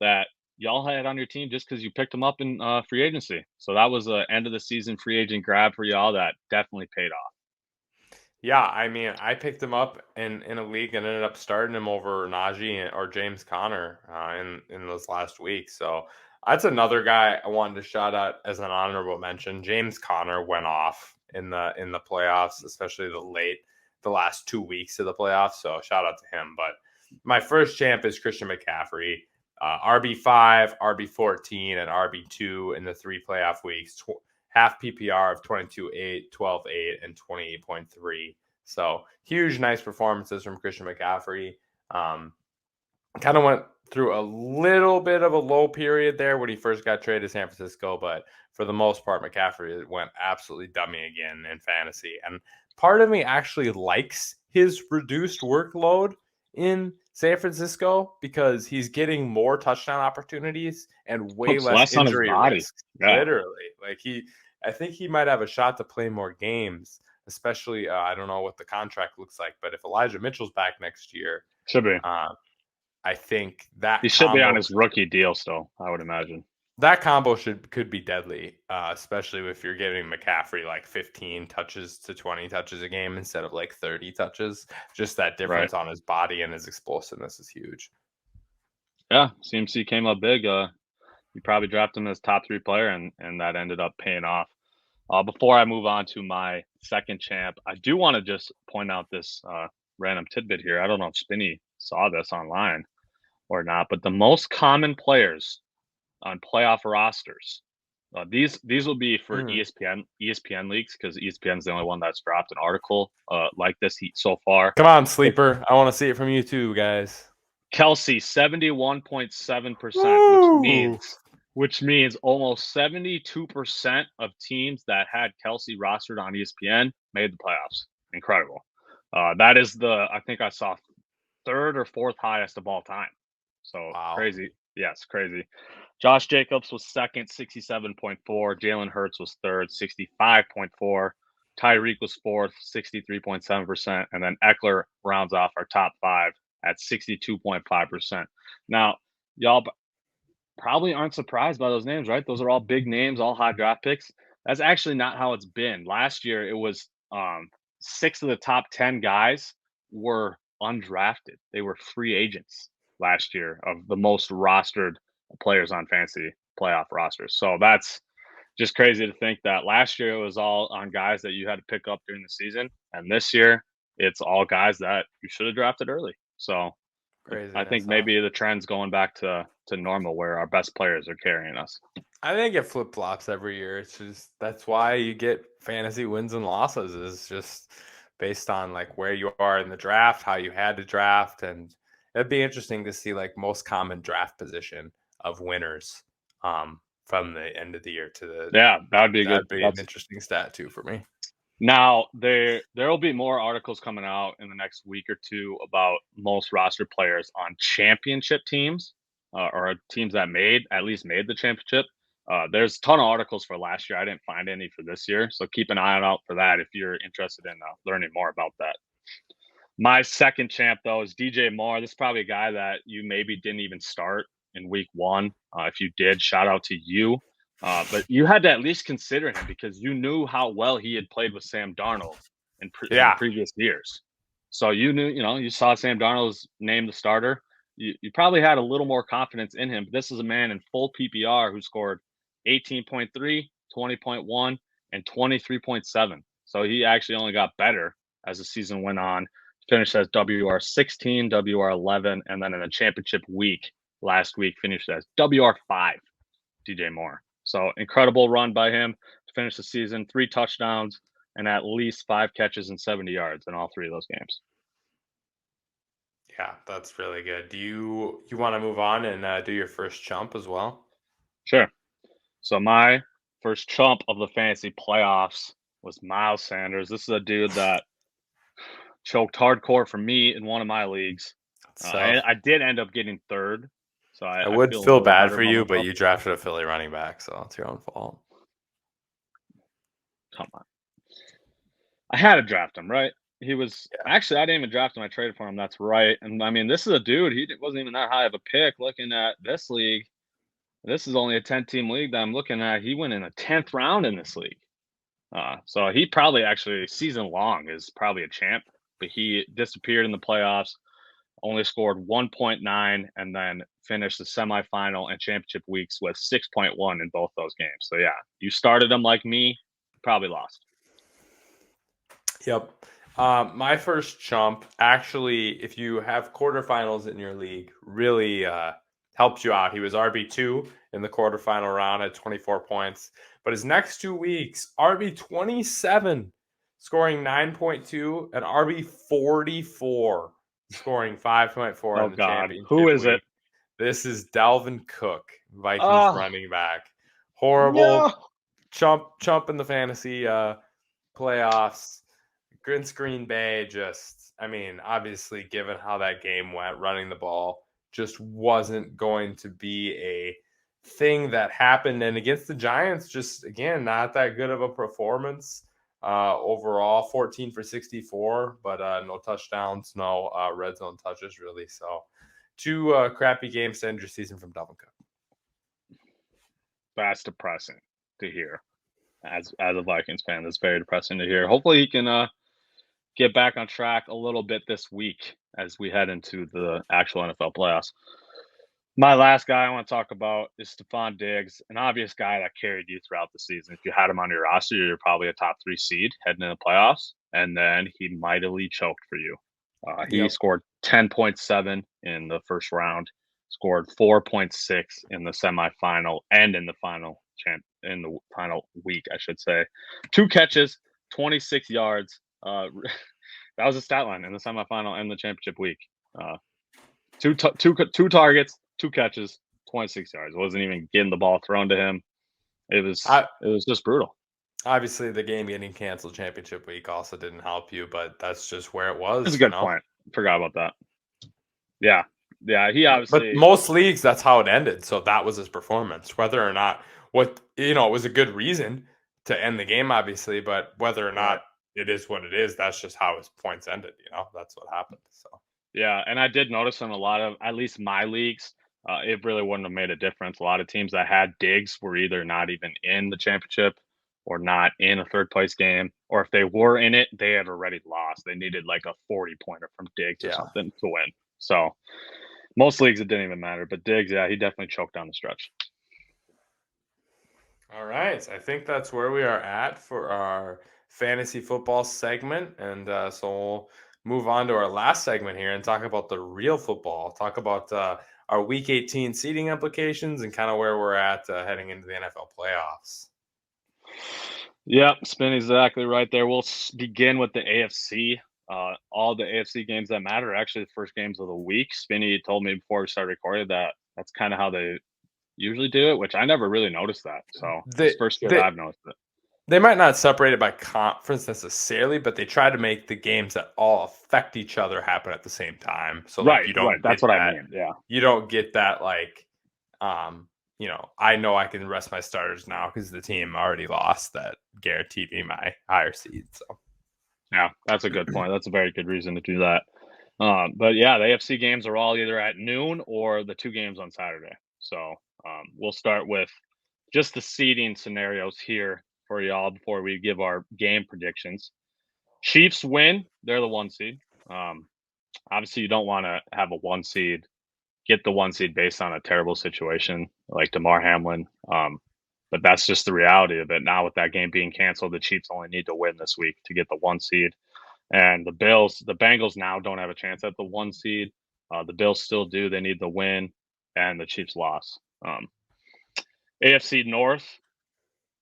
A: that y'all had on your team just because you picked him up in free agency. So that was a end of the season free agent grab for y'all that definitely paid off.
B: Yeah, I mean, I picked him up in a league and ended up starting him over Najee or James Conner in those last weeks. So that's another guy I wanted to shout out as an honorable mention. James Conner went off in the playoffs, especially the last 2 weeks of the playoffs. So shout out to him. But my first champ is Christian McCaffrey, RB5, RB14, and RB2 in the 3 playoff weeks. Half PPR of 22.8, 12.8, and 28.3. So huge, nice performances from Christian McCaffrey. Kind of went through a little bit of a low period there when he first got traded to San Francisco, but for the most part, McCaffrey went absolutely dummy again in fantasy. And part of me actually likes his reduced workload in San Francisco because he's getting more touchdown opportunities and way
A: Puts
B: less
A: less on his
B: injury
A: body.
B: risk.
A: Yeah.
B: Literally, I think he might have a shot to play more games. Especially, I don't know what the contract looks like, but if Elijah Mitchell's back next year,
A: Should be.
B: I think that
A: He should be on his rookie deal still, I would imagine.
B: that combo could be deadly, especially if you're giving McCaffrey like 15 touches to 20 touches a game instead of like 30 touches. Just that difference on his body and his explosiveness is huge.
A: Yeah, CMC came up big. You probably drafted him as top 3 player, and that ended up paying off. Before I move on to my second champ, I do want to just point out this random tidbit here. I don't know if Spinny saw this online or not, but the most common players on playoff rosters. These will be for ESPN leagues because ESPN's the only one that's dropped an article like this so far.
B: Come on, sleeper! I want to see it from you too, guys.
A: Kelsey, 71.7%, which means almost 72% of teams that had Kelsey rostered on ESPN made the playoffs. Incredible. That is I think I saw 3rd or 4th highest of all time. So
B: wow.
A: Crazy. Yes, crazy. Josh Jacobs was 2nd, 67.4. Jalen Hurts was 3rd, 65.4. Tyreek was 4th, 63.7%. And then Eckler rounds off our top 5 at 62.5%. Now, y'all probably aren't surprised by those names, right? Those are all big names, all high draft picks. That's actually not how it's been. Last year, it was 6 of the top 10 guys were undrafted. They were free agents last year of the most rostered players on fantasy playoff rosters. So that's just crazy to think that last year it was all on guys that you had to pick up during the season. And this year it's all guys that you should have drafted early. So I think maybe the trend's going back to normal where our best players are carrying us.
B: I think it flip flops every year. It's just that's why you get fantasy wins and losses is just based on like where you are in the draft, how you had to draft, and it'd be interesting to see like most common draft position of winners from the end of the year to the
A: that would be
B: that'd be an interesting stat too for me.
A: Now there will be more articles coming out in the next week or two about most roster players on championship teams or teams that at least made the championship. There's a ton of articles for last year. I didn't find any for this year, so keep an eye out for that if you're interested in learning more about that. My second champ though is DJ Moore. This is probably a guy that you maybe didn't even start in week 1. If you did, shout out to you. But you had to at least consider him because you knew how well he had played with Sam Darnold in previous years. So you knew, you saw Sam Darnold's named the starter. You probably had a little more confidence in him. But this is a man in full PPR who scored 18.3, 20.1, and 23.7. So he actually only got better as the season went on. Finished as WR16, WR11, and then in the championship week last week finished as WR5, DJ Moore. So incredible run by him to finish the season, 3 touchdowns and at least 5 catches and 70 yards in all 3 of those games.
B: Yeah, that's really good. Do you want to move on and do your first chump as well?
A: Sure. So my first chump of the fantasy playoffs was Miles Sanders. This is a dude that choked hardcore for me in one of my leagues. I did end up getting 3rd. So I
B: would feel bad for you, but you drafted a Philly running back, so it's your own fault.
A: Come on. I had to draft him, right? He was actually I didn't even draft him. I traded for him. That's right. And I mean, this is a dude. He wasn't even that high of a pick. Looking at this league, this is only a 10-team league that I'm looking at. He went in the 10th round in this league. So he probably actually season long is probably a champ, but he disappeared in the playoffs, only scored 1.9, and then finished the semifinal and championship weeks with 6.1 in both those games. So yeah, you started him like me, probably lost.
B: Yep. My first chump, actually, if you have quarterfinals in your league, really helps you out. He was RB2 in the quarterfinal round at 24 points. But his next 2 weeks, RB27, scoring 9.2, and RB44, scoring 5.4
A: Oh
B: in the
A: God,
B: championship
A: who is it?
B: week. This is Dalvin Cook, Vikings
A: Oh
B: running back. Horrible
A: no!
B: chump in the fantasy playoffs. Against Green Bay, obviously, given how that game went, running the ball just wasn't going to be a thing that happened. And against the Giants, just again, not that good of a performance overall. 14 for 64, but no touchdowns, no red zone touches, really. So, 2 crappy games to end your season from Dalvin Cook.
A: That's depressing to hear. As a Vikings fan, that's very depressing to hear. Hopefully, he can get back on track a little bit this week as we head into the actual NFL playoffs. My last guy I want to talk about is Stephon Diggs, an obvious guy that carried you throughout the season. If you had him on your roster, you're probably a top 3 seed heading into the playoffs, and then he mightily choked for you. He
B: Yep.
A: scored 10.7 in the first round, scored 4.6 in the semifinal, and in the final week, I should say. 2 catches, 26 yards. That was a stat line in the semifinal and the championship week. Two targets, 2 catches, 26 yards. Wasn't even getting the ball thrown to him. It was just brutal.
B: Obviously, the game getting canceled championship week also didn't help you, but that's just where it was.
A: That's a good point. Forgot about that. Yeah. He obviously.
B: But most leagues, that's how it ended. So that was his performance. Whether or not it was a good reason to end the game, obviously, but whether or not it is what it is, that's just how his points ended. That's what happened. So
A: yeah, and I did notice in a lot of, at least my leagues, it really wouldn't have made a difference. A lot of teams that had Diggs were either not even in the championship or not in a third place game, or if they were in it, they had already lost. They needed like a 40 pointer from Diggs or something to win. So most leagues it didn't even matter, but Diggs, yeah, he definitely choked down the stretch.
B: All right, I think that's where we are at for our fantasy football segment, and so we'll move on to our last segment here and talk about the real football. Talk about our Week 18 seeding implications and kind of where we're at heading into the NFL playoffs.
A: Yep, Spinny's exactly right there. We'll begin with the AFC. All the AFC games that matter are actually the first games of the week. Spinny told me before we started recording that that's kind of how they usually do it, which I never really noticed that. So it's first year that I've noticed it.
B: They might not separate it by conference necessarily, but they try to make the games that all affect each other happen at the same time. So
A: right. That's what I mean. Yeah.
B: You don't get that I know I can rest my starters now because the team already lost that guaranteed me my higher seed. So
A: yeah, that's a good point. That's a very good reason to do that. But yeah, the AFC games are all either at noon or the 2 games on Saturday. So we'll start with just the seeding scenarios here for y'all before we give our game predictions. Chiefs win, they're the 1 seed. Obviously, you don't want to have a 1 seed get the 1 seed based on a terrible situation like Damar Hamlin. But that's just the reality of it. Now with that game being canceled, the Chiefs only need to win this week to get the 1 seed. And the Bengals now don't have a chance at the 1 seed. The Bills still do. They need the win, and the Chiefs lost. AFC North,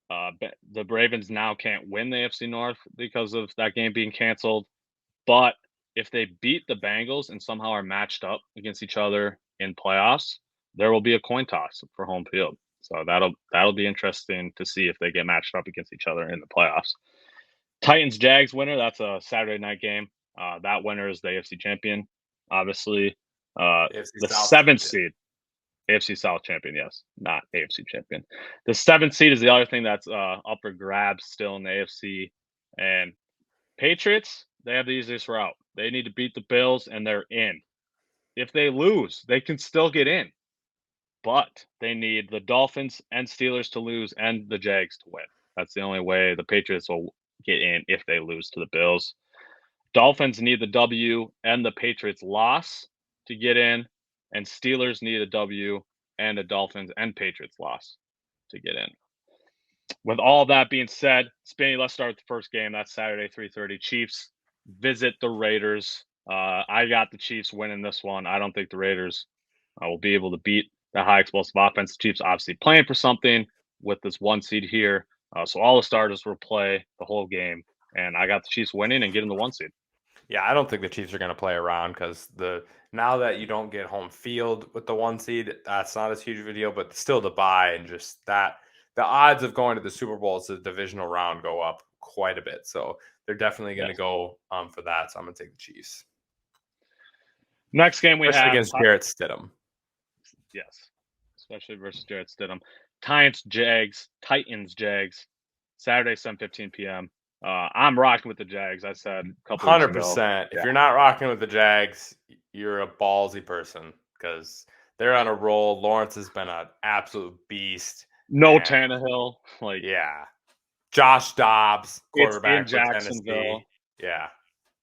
A: the Ravens now can't win the AFC North because of that game being canceled. But if they beat the Bengals and somehow are matched up against each other in playoffs, there will be a coin toss for home field. So that'll be interesting to see if they get matched up against each other in the playoffs. Titans Jags winner, that's a Saturday night game. That winner is the AFC champion, obviously. The 7th seed. AFC South champion, yes, not AFC champion. The 7th seed is the other thing that's up for grabs still in the AFC. And Patriots, they have the easiest route. They need to beat the Bills, and they're in. If they lose, they can still get in. But they need the Dolphins and Steelers to lose and the Jags to win. That's the only way the Patriots will get in if they lose to the Bills. Dolphins need the W and the Patriots loss to get in, and Steelers need a W and a Dolphins and Patriots loss to get in. With all that being said, Spinny, let's start with the first game. That's Saturday, 3:30. Chiefs visit the Raiders. I got the Chiefs winning this one. I don't think the Raiders will be able to beat the high explosive offense. The Chiefs obviously playing for something with this 1 seed here. So all the starters will play the whole game. And I got the Chiefs winning and getting the 1 seed.
B: Yeah, I don't think the Chiefs are going to play around because now that you don't get home field with the 1 seed, that's not as huge of a deal. But still, the bye and just that the odds of going to the Super Bowl as a divisional round go up quite a bit. So they're definitely going to go for that. So I'm going to take the Chiefs.
A: Next game we have
B: against Jarrett Stidham.
A: Yes, especially versus Jarrett Stidham. Titans Jags. Saturday, 7:15 p.m. I'm rocking with the Jags. I said a couple
B: 100%. If you're not rocking with the Jags, you're a ballsy person because they're on a roll. Lawrence has been an absolute beast.
A: No Tannehill.
B: Josh Dobbs, quarterback
A: in Jacksonville.
B: For Tennessee. Yeah.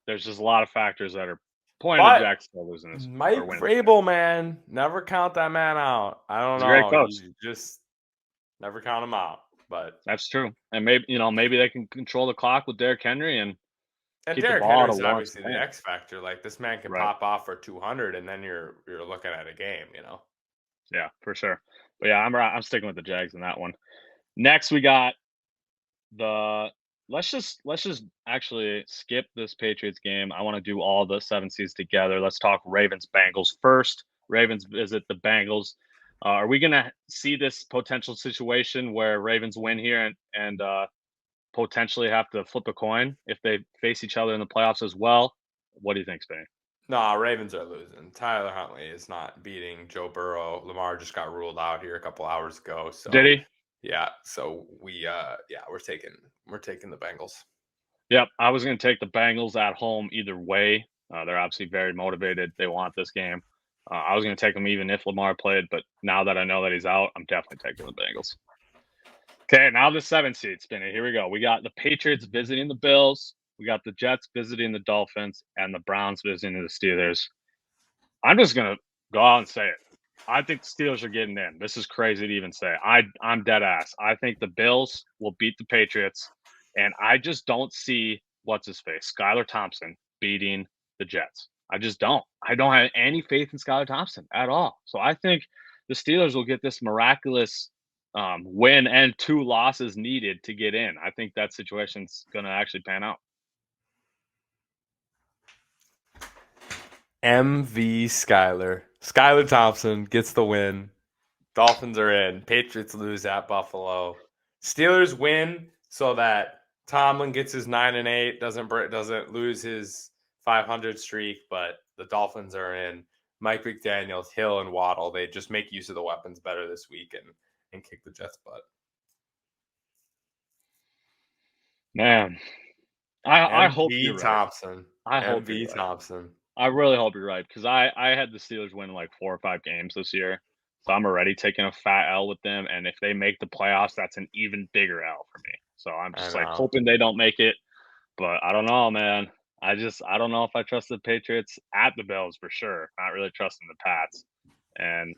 A: There's just a lot of factors that are pointing to Jacksonville losing this.
B: Mike Vrabel, man. Never count that man out. I don't know.
A: Great coach.
B: You just never count him out. But
A: that's true. And maybe they can control the clock with Derrick Henry and keep
B: Derrick
A: the ball
B: Henry's obviously the X factor. Like this man can pop off for 200 and then you're looking at a game,
A: Yeah, for sure. But yeah, I'm sticking with the Jags in that one. Next we got let's just actually skip this Patriots game. I want to do all the 7 seeds together. Let's talk Ravens Bengals first. Ravens visit the Bengals. Are we going to see this potential situation where Ravens win here and potentially have to flip a coin if they face each other in the playoffs as well? What do you think, Spinny?
B: No, Ravens are losing. Tyler Huntley is not beating Joe Burrow. Lamar just got ruled out here a couple hours ago. So
A: did he?
B: Yeah. So we're taking the Bengals.
A: Yep, I was going to take the Bengals at home either way. They're obviously very motivated. They want this game. I was going to take them even if Lamar played, but now that I know that he's out, I'm definitely taking the Bengals. Okay, now the 7 seed, Spinny. Here we go. We got the Patriots visiting the Bills. We got the Jets visiting the Dolphins, and the Browns visiting the Steelers. I'm just going to go out and say it. I think the Steelers are getting in. This is crazy to even say. I'm dead ass. I think the Bills will beat the Patriots, and I just don't see what's-his-face, Skylar Thompson, beating the Jets. I just don't. I don't have any faith in Skylar Thompson at all. So I think the Steelers will get this miraculous win and 2 losses needed to get in. I think that situation's going to actually pan out.
B: MV Skylar. Skylar Thompson gets the win. Dolphins are in. Patriots lose at Buffalo. Steelers win so that Tomlin gets his 9-8, doesn't lose his 500 streak, but the Dolphins are in. Mike McDaniels, Hill, and Waddle, they just make use of the weapons better this week and kick the Jets' butt.
A: Man, I hope you're
B: Thompson.
A: Right. I hope
B: MV Thompson.
A: I really hope you're right because I had the Steelers winning like 4 or 5 games this year. So I'm already taking a fat L with them. And if they make the playoffs, that's an even bigger L for me. So I'm just hoping they don't make it. But I don't know, man. I don't know if I trust the Patriots at the Bills for sure. Not really trusting the Pats. And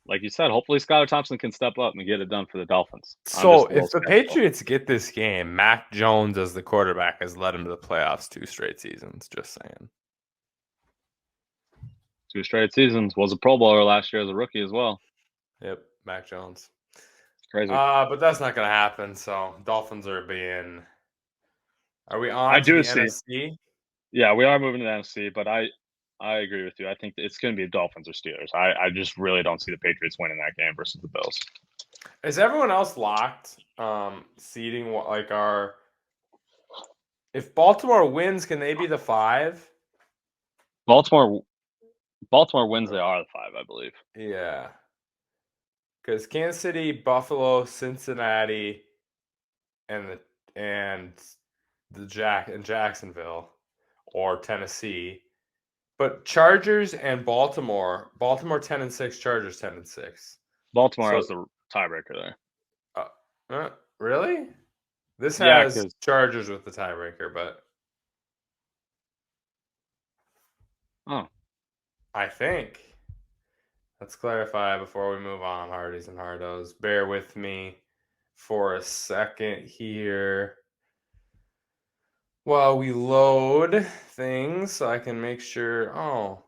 A: like you said, hopefully Skylar Thompson can step up and get it done for the Dolphins.
B: So if the Patriots get this game, Mac Jones as the quarterback has led them to the playoffs 2 straight seasons. Just saying.
A: 2 straight seasons. Was a Pro Bowler last year as a rookie as well.
B: Yep, Mac Jones.
A: It's crazy.
B: But that's not going to happen. So Dolphins are being. Are we on? I do see. NFC?
A: Yeah, we are moving to the NFC, but I agree with you. I think it's going to be Dolphins or Steelers. I just really don't see the Patriots winning that game versus the Bills.
B: Is everyone else locked? Seeding like our. If Baltimore wins, can they be the 5?
A: Baltimore wins, they are the 5, I believe.
B: Yeah. Because Kansas City, Buffalo, Cincinnati, and Jacksonville or Tennessee. But Chargers and Baltimore 10-6, Chargers 10-6.
A: Baltimore has the tiebreaker there.
B: Really? This
A: Yeah,
B: has
A: 'cause
B: Chargers with the tiebreaker, but
A: oh,
B: I think let's clarify before we move on, Hardies and Hardos. Bear with me for a second here while we load things so I can make sure. Oh,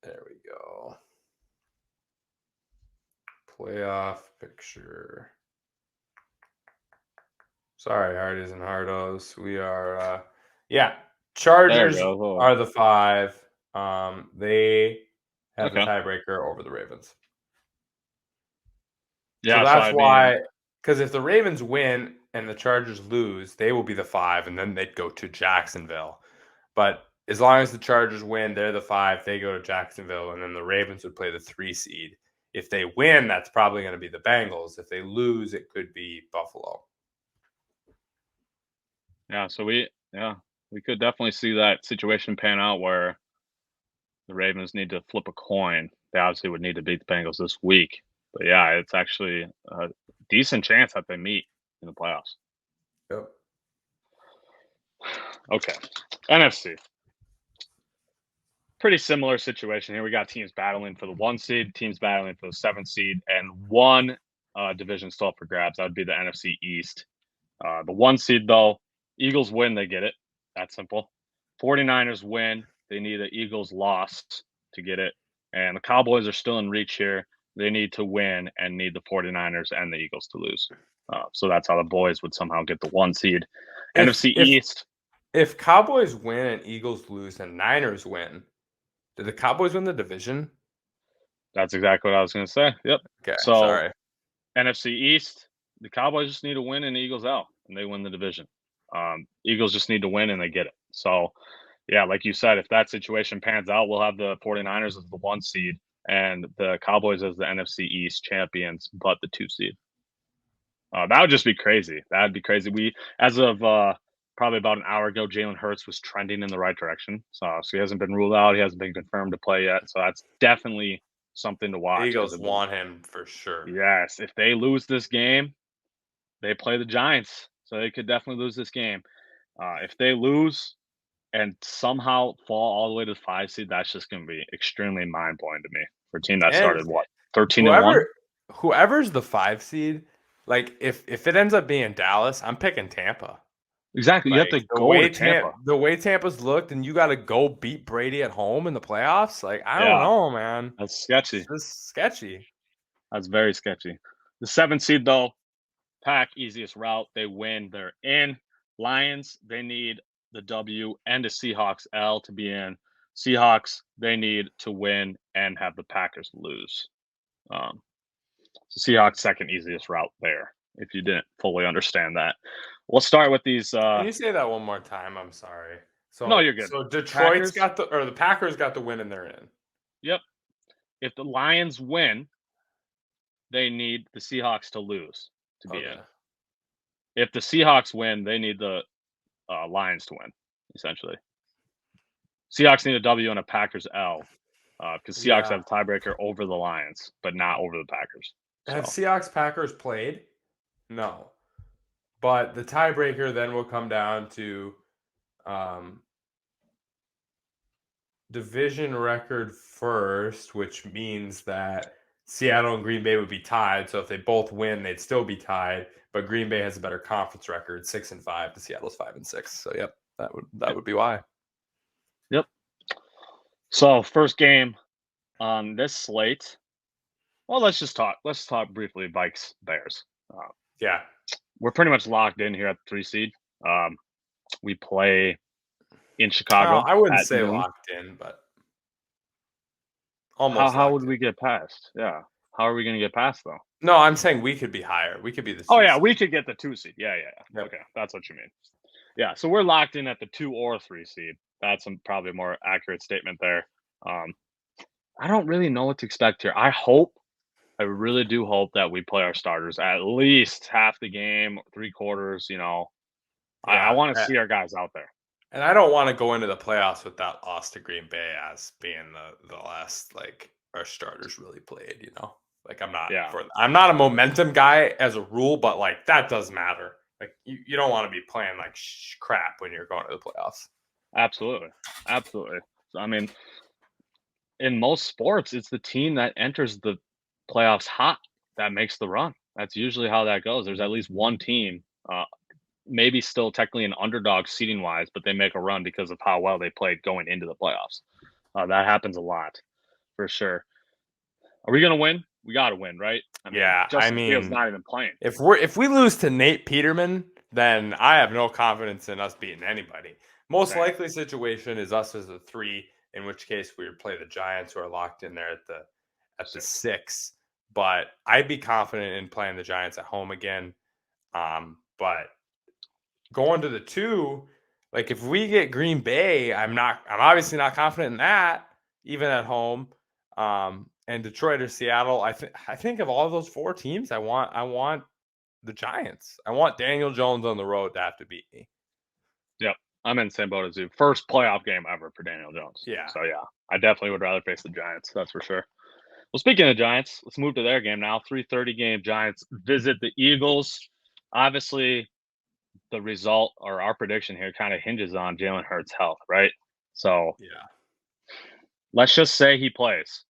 B: there we go. Playoff picture. Sorry, Hardies and Hardos. We are, yeah,
A: there
B: Chargers
A: it goes. Oh,
B: are the 5. They have the
A: okay.
B: tiebreaker over the Ravens. So
A: Yeah, so
B: that's
A: I mean,
B: why, because if the Ravens win and the Chargers lose, they will be the 5, and then they'd go to Jacksonville. But as long as the Chargers win, they're the 5. They go to Jacksonville, and then the Ravens would play the 3 seed. If they win, that's probably going to be the Bengals. If they lose, it could be Buffalo.
A: yeah, so we could definitely see that situation pan out where the Ravens need to flip a coin. They obviously would need to beat the Bengals this week. But yeah, it's actually a decent chance that they meet in the playoffs.
B: Yep.
A: Okay. NFC. Pretty similar situation here. We got teams battling for the 1 seed, teams battling for the 7 seed, and one division still up for grabs. That would be the NFC East. The 1 seed, though, Eagles win, they get it. That's simple. 49ers win. They need the Eagles loss to get it. And the Cowboys are still in reach here. They need to win and need the 49ers and the Eagles to lose. So that's how the boys would somehow get the 1 seed.
B: If
A: NFC
B: if
A: East.
B: if Cowboys win and Eagles lose and Niners win, did the Cowboys win the division?
A: That's exactly what I was going to say. Yep.
B: Okay,
A: So
B: sorry.
A: NFC East, the Cowboys just need to win and the Eagles out, and they win the division. Eagles just need to win and they get it. So, yeah, like you said, if that situation pans out, we'll have the 49ers as the 1 seed and the Cowboys as the NFC East champions, but the 2 seed. That would just be crazy. That would be crazy. We, as of probably about an hour ago, Jalen Hurts was trending in the right direction. So he hasn't been ruled out. He hasn't been confirmed to play yet. So that's definitely something to watch.
B: Eagles want him for sure.
A: Yes, if they lose this game, they play the Giants, so they could definitely lose this game. If they lose and somehow fall all the way to the 5 seed, that's just going to be extremely mind blowing to me for a team that
B: And
A: started what 13-1.
B: whoever's the 5 seed, like if it ends up being Dallas, I'm picking Tampa.
A: Exactly, you have
B: Like
A: to go to Tampa.
B: the way Tampa's looked, and you got to go beat Brady at home in the playoffs. Like I don't
A: Yeah,
B: know, man.
A: that's sketchy.
B: This is sketchy.
A: That's very sketchy. The 7 seed though, Pack easiest route. They win. They're in. Lions, they need the W and the Seahawks L to be in. Seahawks, they need to win and have the Packers lose. So Seahawks second easiest route there. If you didn't fully understand that, let's start with these.
B: Can you say that one more time? I'm sorry.
A: No,
B: So
A: you're good.
B: so Detroit's
A: Packers.
B: the Packers got the win and they're in.
A: Yep. If the Lions win, they need the Seahawks to lose to be in. If the Seahawks win, they need the Lions to win, essentially. Seahawks need a W and a Packers L because Seahawks have a tiebreaker over the Lions, but not over the Packers.
B: Have Seahawks Packers played? No. But the tiebreaker then will come down to division record first, which means that Seattle and Green Bay would be tied. So if they both win, they'd still be tied. But Green Bay has a better conference record, 6-5, to Seattle's 5-6. So yep, that would be why.
A: Yep. So first game on this slate. Well, let's talk briefly Vikes Bears.
B: Yeah,
A: we're pretty much locked in here at the 3 seed. We play in Chicago.
B: I wouldn't say
A: noon.
B: locked in, but almost.
A: How would we get past? Yeah. How are we going to get past though?
B: No, I'm saying we could be higher. We could be the.
A: Oh yeah, we could get the 2 seed. Yeah.
B: Yep.
A: Okay, that's what you mean. Yeah, so we're locked in at the 2 or 3 seed. That's probably a more accurate statement there. I don't really know what to expect here. I really do hope that we play our starters at least half the game, 3/4. I want to see our guys out there.
B: And I don't want to go into the playoffs without loss to Green Bay as being the last our starters really played. Like I'm not I'm not a momentum guy as a rule, but that does matter. Like you don't want to be playing like crap when you're going to the playoffs.
A: Absolutely. Absolutely. So, I mean, in most sports, it's the team that enters the playoffs hot that makes the run. That's usually how that goes. There's at least one team, maybe still technically an underdog seating wise, but they make a run because of how well they played going into the playoffs. That happens a lot for sure. Are we gonna win? We got to win, right? I mean,
B: Yeah,
A: Justin Fields not even playing.
B: if we lose to Nate Peterman, then I have no confidence in us beating anybody. Most likely situation is us as a 3, in which case we would play the Giants, who are locked in there at the 6. But I'd be confident in playing the Giants at home again. But going to the 2, like if we get Green Bay, I'm obviously not confident in that, even at home. And Detroit or Seattle, I think of all of those 4 teams, I want the Giants. I want Daniel Jones on the road to have to beat me.
A: Yep, I'm in the same boat as you. First playoff game ever for Daniel Jones.
B: Yeah.
A: So yeah, I definitely would rather face the Giants. That's for sure. Well, speaking of Giants, let's move to their game now. 3:30 game. Giants visit the Eagles. Obviously, the result or our prediction here kind of hinges on Jalen Hurts' health, right? So
B: yeah,
A: let's just say he plays.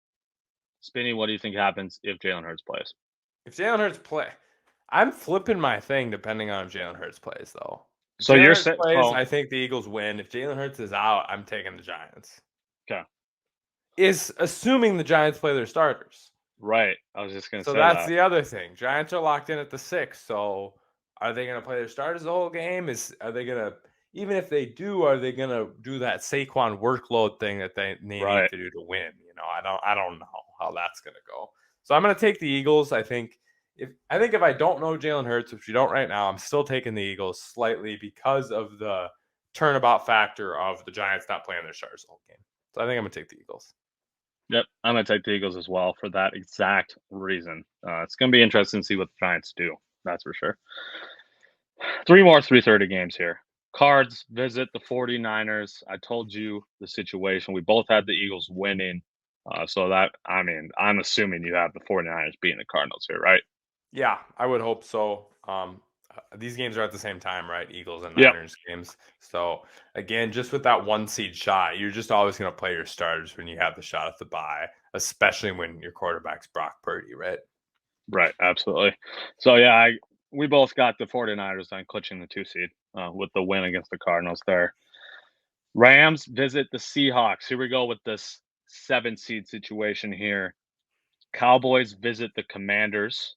A: Spinny, what do you think happens if Jalen Hurts plays?
B: If Jalen Hurts I'm flipping my thing depending on if Jalen Hurts plays, though. If
A: So
B: Jalen
A: you're
B: Hurts
A: saying,
B: plays, I think the Eagles win. If Jalen Hurts is out, I'm taking the Giants.
A: Okay.
B: Is assuming the Giants play their starters.
A: Right. I was just going to say
B: So that's
A: that.
B: the other thing. Giants are locked in at the 6. So are they going to play their starters the whole game? Are they going to, even if they do, are they going to do that Saquon workload thing that they need to do to win? I don't know how that's going to go. So I'm going to take the Eagles. I think if I don't know Jalen Hurts, which we don't right now, I'm still taking the Eagles slightly because of the turnabout factor of the Giants not playing their starters the whole game. So I think I'm going to take the Eagles.
A: Yep, I'm going to take the Eagles as well for that exact reason. It's going to be interesting to see what the Giants do. That's for sure. 3 more 3:30 games here. Cards visit the 49ers. I told you the situation. We both had the Eagles winning. So that, I mean, I'm assuming you have the 49ers beating the Cardinals here, right?
B: Yeah, I would hope so. These games are at the same time, right? Eagles and
A: Yep.
B: Niners games. So again, just with that 1 seed shot, you're just always going to play your starters when you have the shot at the bye, especially when your quarterback's Brock Purdy, right?
A: Right, absolutely. So yeah, we both got the 49ers on clutching the 2 seed with the win against the Cardinals there. Rams visit the Seahawks. Here we go with this 7 seed situation here. Cowboys visit the Commanders.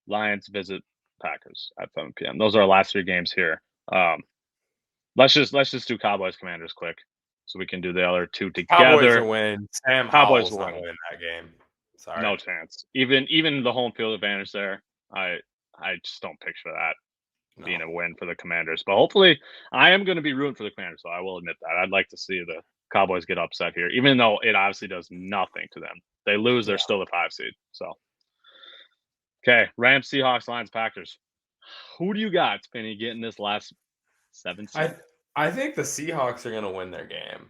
A: Lions visit Packers at 7 p.m. Those are our last 3 games here. Let's just do Cowboys Commanders quick, so we can do the other 2 together.
B: Cowboys are winning. Sam
A: Cowboys
B: Howell's
A: will
B: not winning that game. Sorry,
A: no chance. Even the home field advantage there, I just don't picture that being a win for the Commanders. But hopefully, I am going to be rooting for the Commanders, so I will admit that. I'd like to see the Cowboys get upset here, even though it obviously does nothing to them. They lose, they're still the 5 seed. So, okay, Rams, Seahawks, Lions, Packers. Who do you got, Spinny, getting this last 7 seed?
B: I think the Seahawks are going to win their game.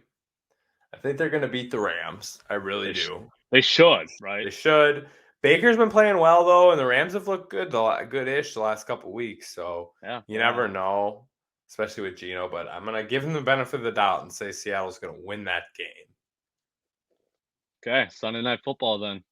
B: I think they're going to beat the Rams. I really do.
A: They should, right?
B: They should. Baker's been playing well though, and the Rams have looked good-ish the last couple of weeks. So you never know, especially with Geno. But I'm gonna give him the benefit of the doubt and say Seattle's gonna win that game.
A: Okay, Sunday Night Football then.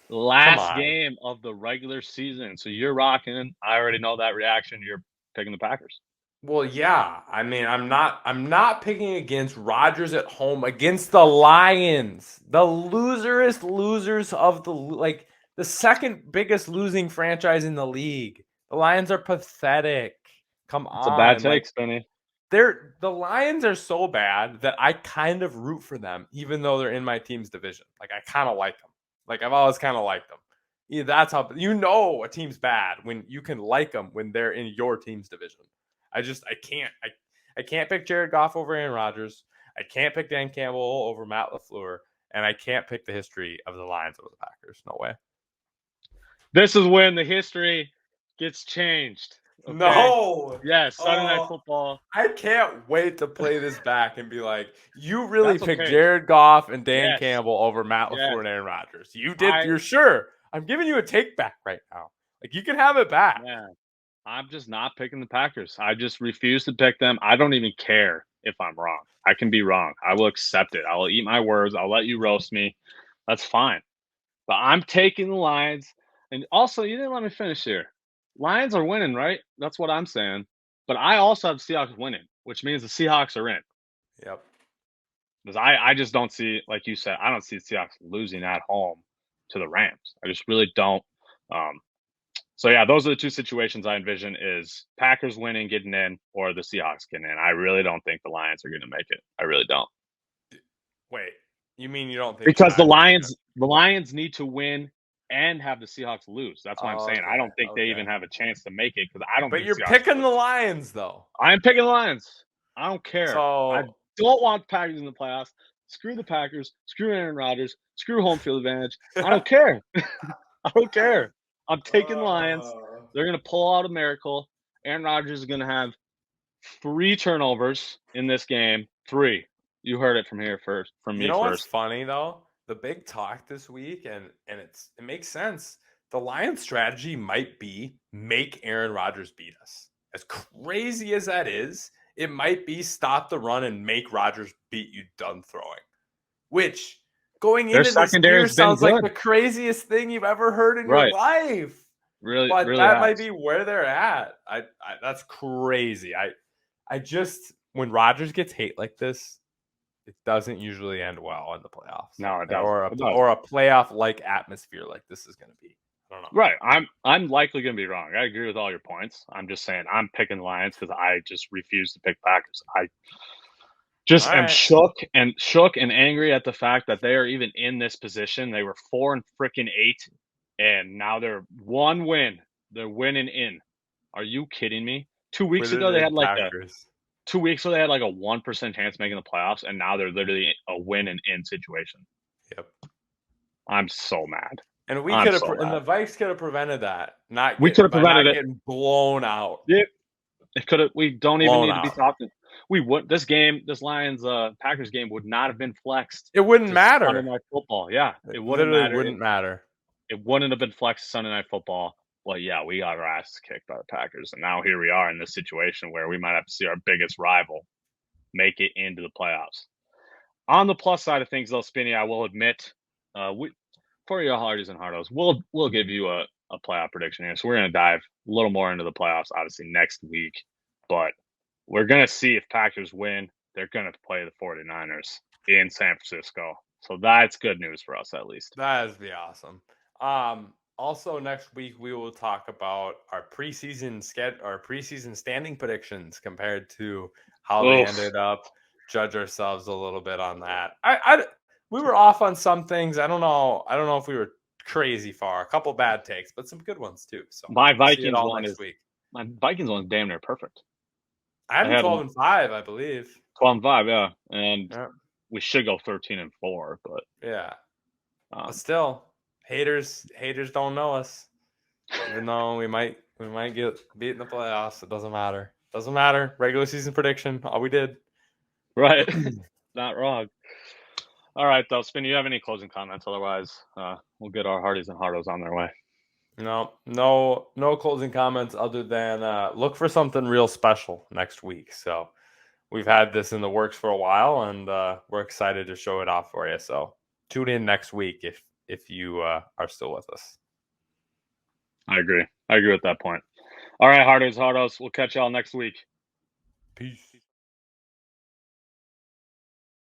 A: Last game of the regular season. So you're rocking. I already know that reaction. You're picking the Packers.
B: Well, yeah. I mean, I'm not picking against Rodgers at home against the Lions, the losers of the second biggest losing franchise in the league. The Lions are pathetic. Come on.
A: It's a bad take, Spinny.
B: The Lions are so bad that I kind of root for them, even though they're in my team's division. Like, I kind of like them. Like, I've always kind of liked them. Yeah, that's how a team's bad when you can like them when they're in your team's division. I can't pick Jared Goff over Aaron Rodgers. I can't pick Dan Campbell over Matt LaFleur, and I can't pick the history of the Lions over the Packers. No way.
A: This is when the history gets changed.
B: Okay? No.
A: Yes, Sunday Night Football.
B: I can't wait to play this back and be like, you really picked Jared Goff and Dan Campbell over Matt LaFleur and Aaron Rodgers. You did. You're sure. I'm giving you a take back right now. Like, you can have it back.
A: Yeah. I'm just not picking the Packers. I just refuse to pick them. I don't even care if I'm wrong. I can be wrong. I will accept it. I will eat my words. I'll let you roast me. That's fine. But I'm taking the Lions. And also, you didn't let me finish here. Lions are winning, right? That's what I'm saying. But I also have the Seahawks winning, which means the Seahawks are in.
B: Yep.
A: Because I just don't see, like you said, I don't see the Seahawks losing at home to the Rams. I just really don't. So yeah, those are the two situations I envision: is Packers winning, getting in, or the Seahawks getting in. I really don't think the Lions are going to make it. I really don't.
B: Wait, you mean you don't think
A: Because the
B: Packers
A: Lions need to win and have the Seahawks lose. That's why I'm saying I don't think they even
B: Okay.
A: have a chance to make it, because I don't
B: But
A: think
B: you're
A: the Seahawks
B: picking
A: will.
B: the Lions, though.
A: I'm picking the Lions. I don't care. I
B: So
A: don't want the Packers in the playoffs. Screw the Packers. Screw Aaron Rodgers. Screw home field advantage. I don't care. I don't care. I'm taking the Lions. They're going to pull out a miracle. Aaron Rodgers is going to have 3 turnovers in this game. 3. You heard it from here first, from
B: you
A: me
B: know what's
A: first.
B: funny though? The big talk this week, and it makes sense. The Lions' strategy might be make Aaron Rodgers beat us. As crazy as that is, it might be stop the run and make Rodgers beat you done throwing. Which going
A: Their
B: into this
A: secondary
B: year
A: has been
B: sounds like
A: good.
B: the craziest thing you've ever heard in your
A: Right.
B: life.
A: Really,
B: But
A: really
B: that might
A: has.
B: be where they're at. I that's crazy. I just when Rodgers gets hate like this, it doesn't usually end well in the playoffs.
A: No, it doesn't.
B: Or
A: It doesn't.
B: a playoff like atmosphere like this is going to be. I don't know.
A: Right. I'm likely going to be wrong. I agree with all your points. I'm just saying I'm picking the Lions because I just refuse to pick Packers. I just
B: All
A: am
B: right.
A: shook and angry at the fact that they are even in this position. They were 4-8, and now they're 1 win. They're winning in. Are you kidding me? 2 weeks ago they had like a
B: Packers.
A: 2 weeks ago they had like a 1% chance making the playoffs, and now they're literally a win and in situation.
B: Yep.
A: I'm so mad.
B: And we
A: I'm
B: could have,
A: so
B: and the
A: mad.
B: Vikes could have prevented that.
A: We could have
B: By not
A: prevented it.
B: getting blown out.
A: Yeah, it could have. We don't even
B: Blown
A: need to be
B: out.
A: talking. We would this Lions Packers game would not have been flexed
B: It wouldn't
A: to Sunday
B: matter.
A: Night Football. Yeah, it wouldn't
B: Literally
A: matter.
B: wouldn't matter.
A: It wouldn't have been flexed to Sunday Night Football. Well, yeah, we got our asses kicked by the Packers, and now here we are in this situation where we might have to see our biggest rival make it into the playoffs. On the plus side of things, though, Spinny, I will admit, we for your Hardies and Hardos, we'll give you a playoff prediction here. So we're going to dive a little more into the playoffs, obviously, next week. But we're going to see if Packers win. They're going to play the 49ers in San Francisco. So that's good news for us, at least.
B: That would be awesome. Also, next week we will talk about our preseason standing predictions compared to how they ended up. Judge ourselves a little bit on that. We were off on some things. I don't know if we were crazy far. A couple bad takes, but some good ones too. So
A: My
B: we'll see it
A: Vikings
B: all
A: one
B: next
A: is
B: week.
A: my Vikings one is damn near perfect.
B: I had 12-5, I believe.
A: 12-5, yeah, and
B: Yeah.
A: we should go 13-4, but
B: Yeah. But still, haters don't know us. Even though we might get beat in the playoffs, it doesn't matter. Doesn't matter. Regular season prediction, all we did.
A: right, not wrong. All right, though, Spin, you have any closing comments? Otherwise, we'll get our Hardies and Hardos on their way.
B: No closing comments other than look for something real special next week. So we've had this in the works for a while, and we're excited to show it off for you. So tune in next week if you are still with us.
A: I agree with that point. All right, Hardies, Hardos, we'll catch y'all next week.
B: Peace.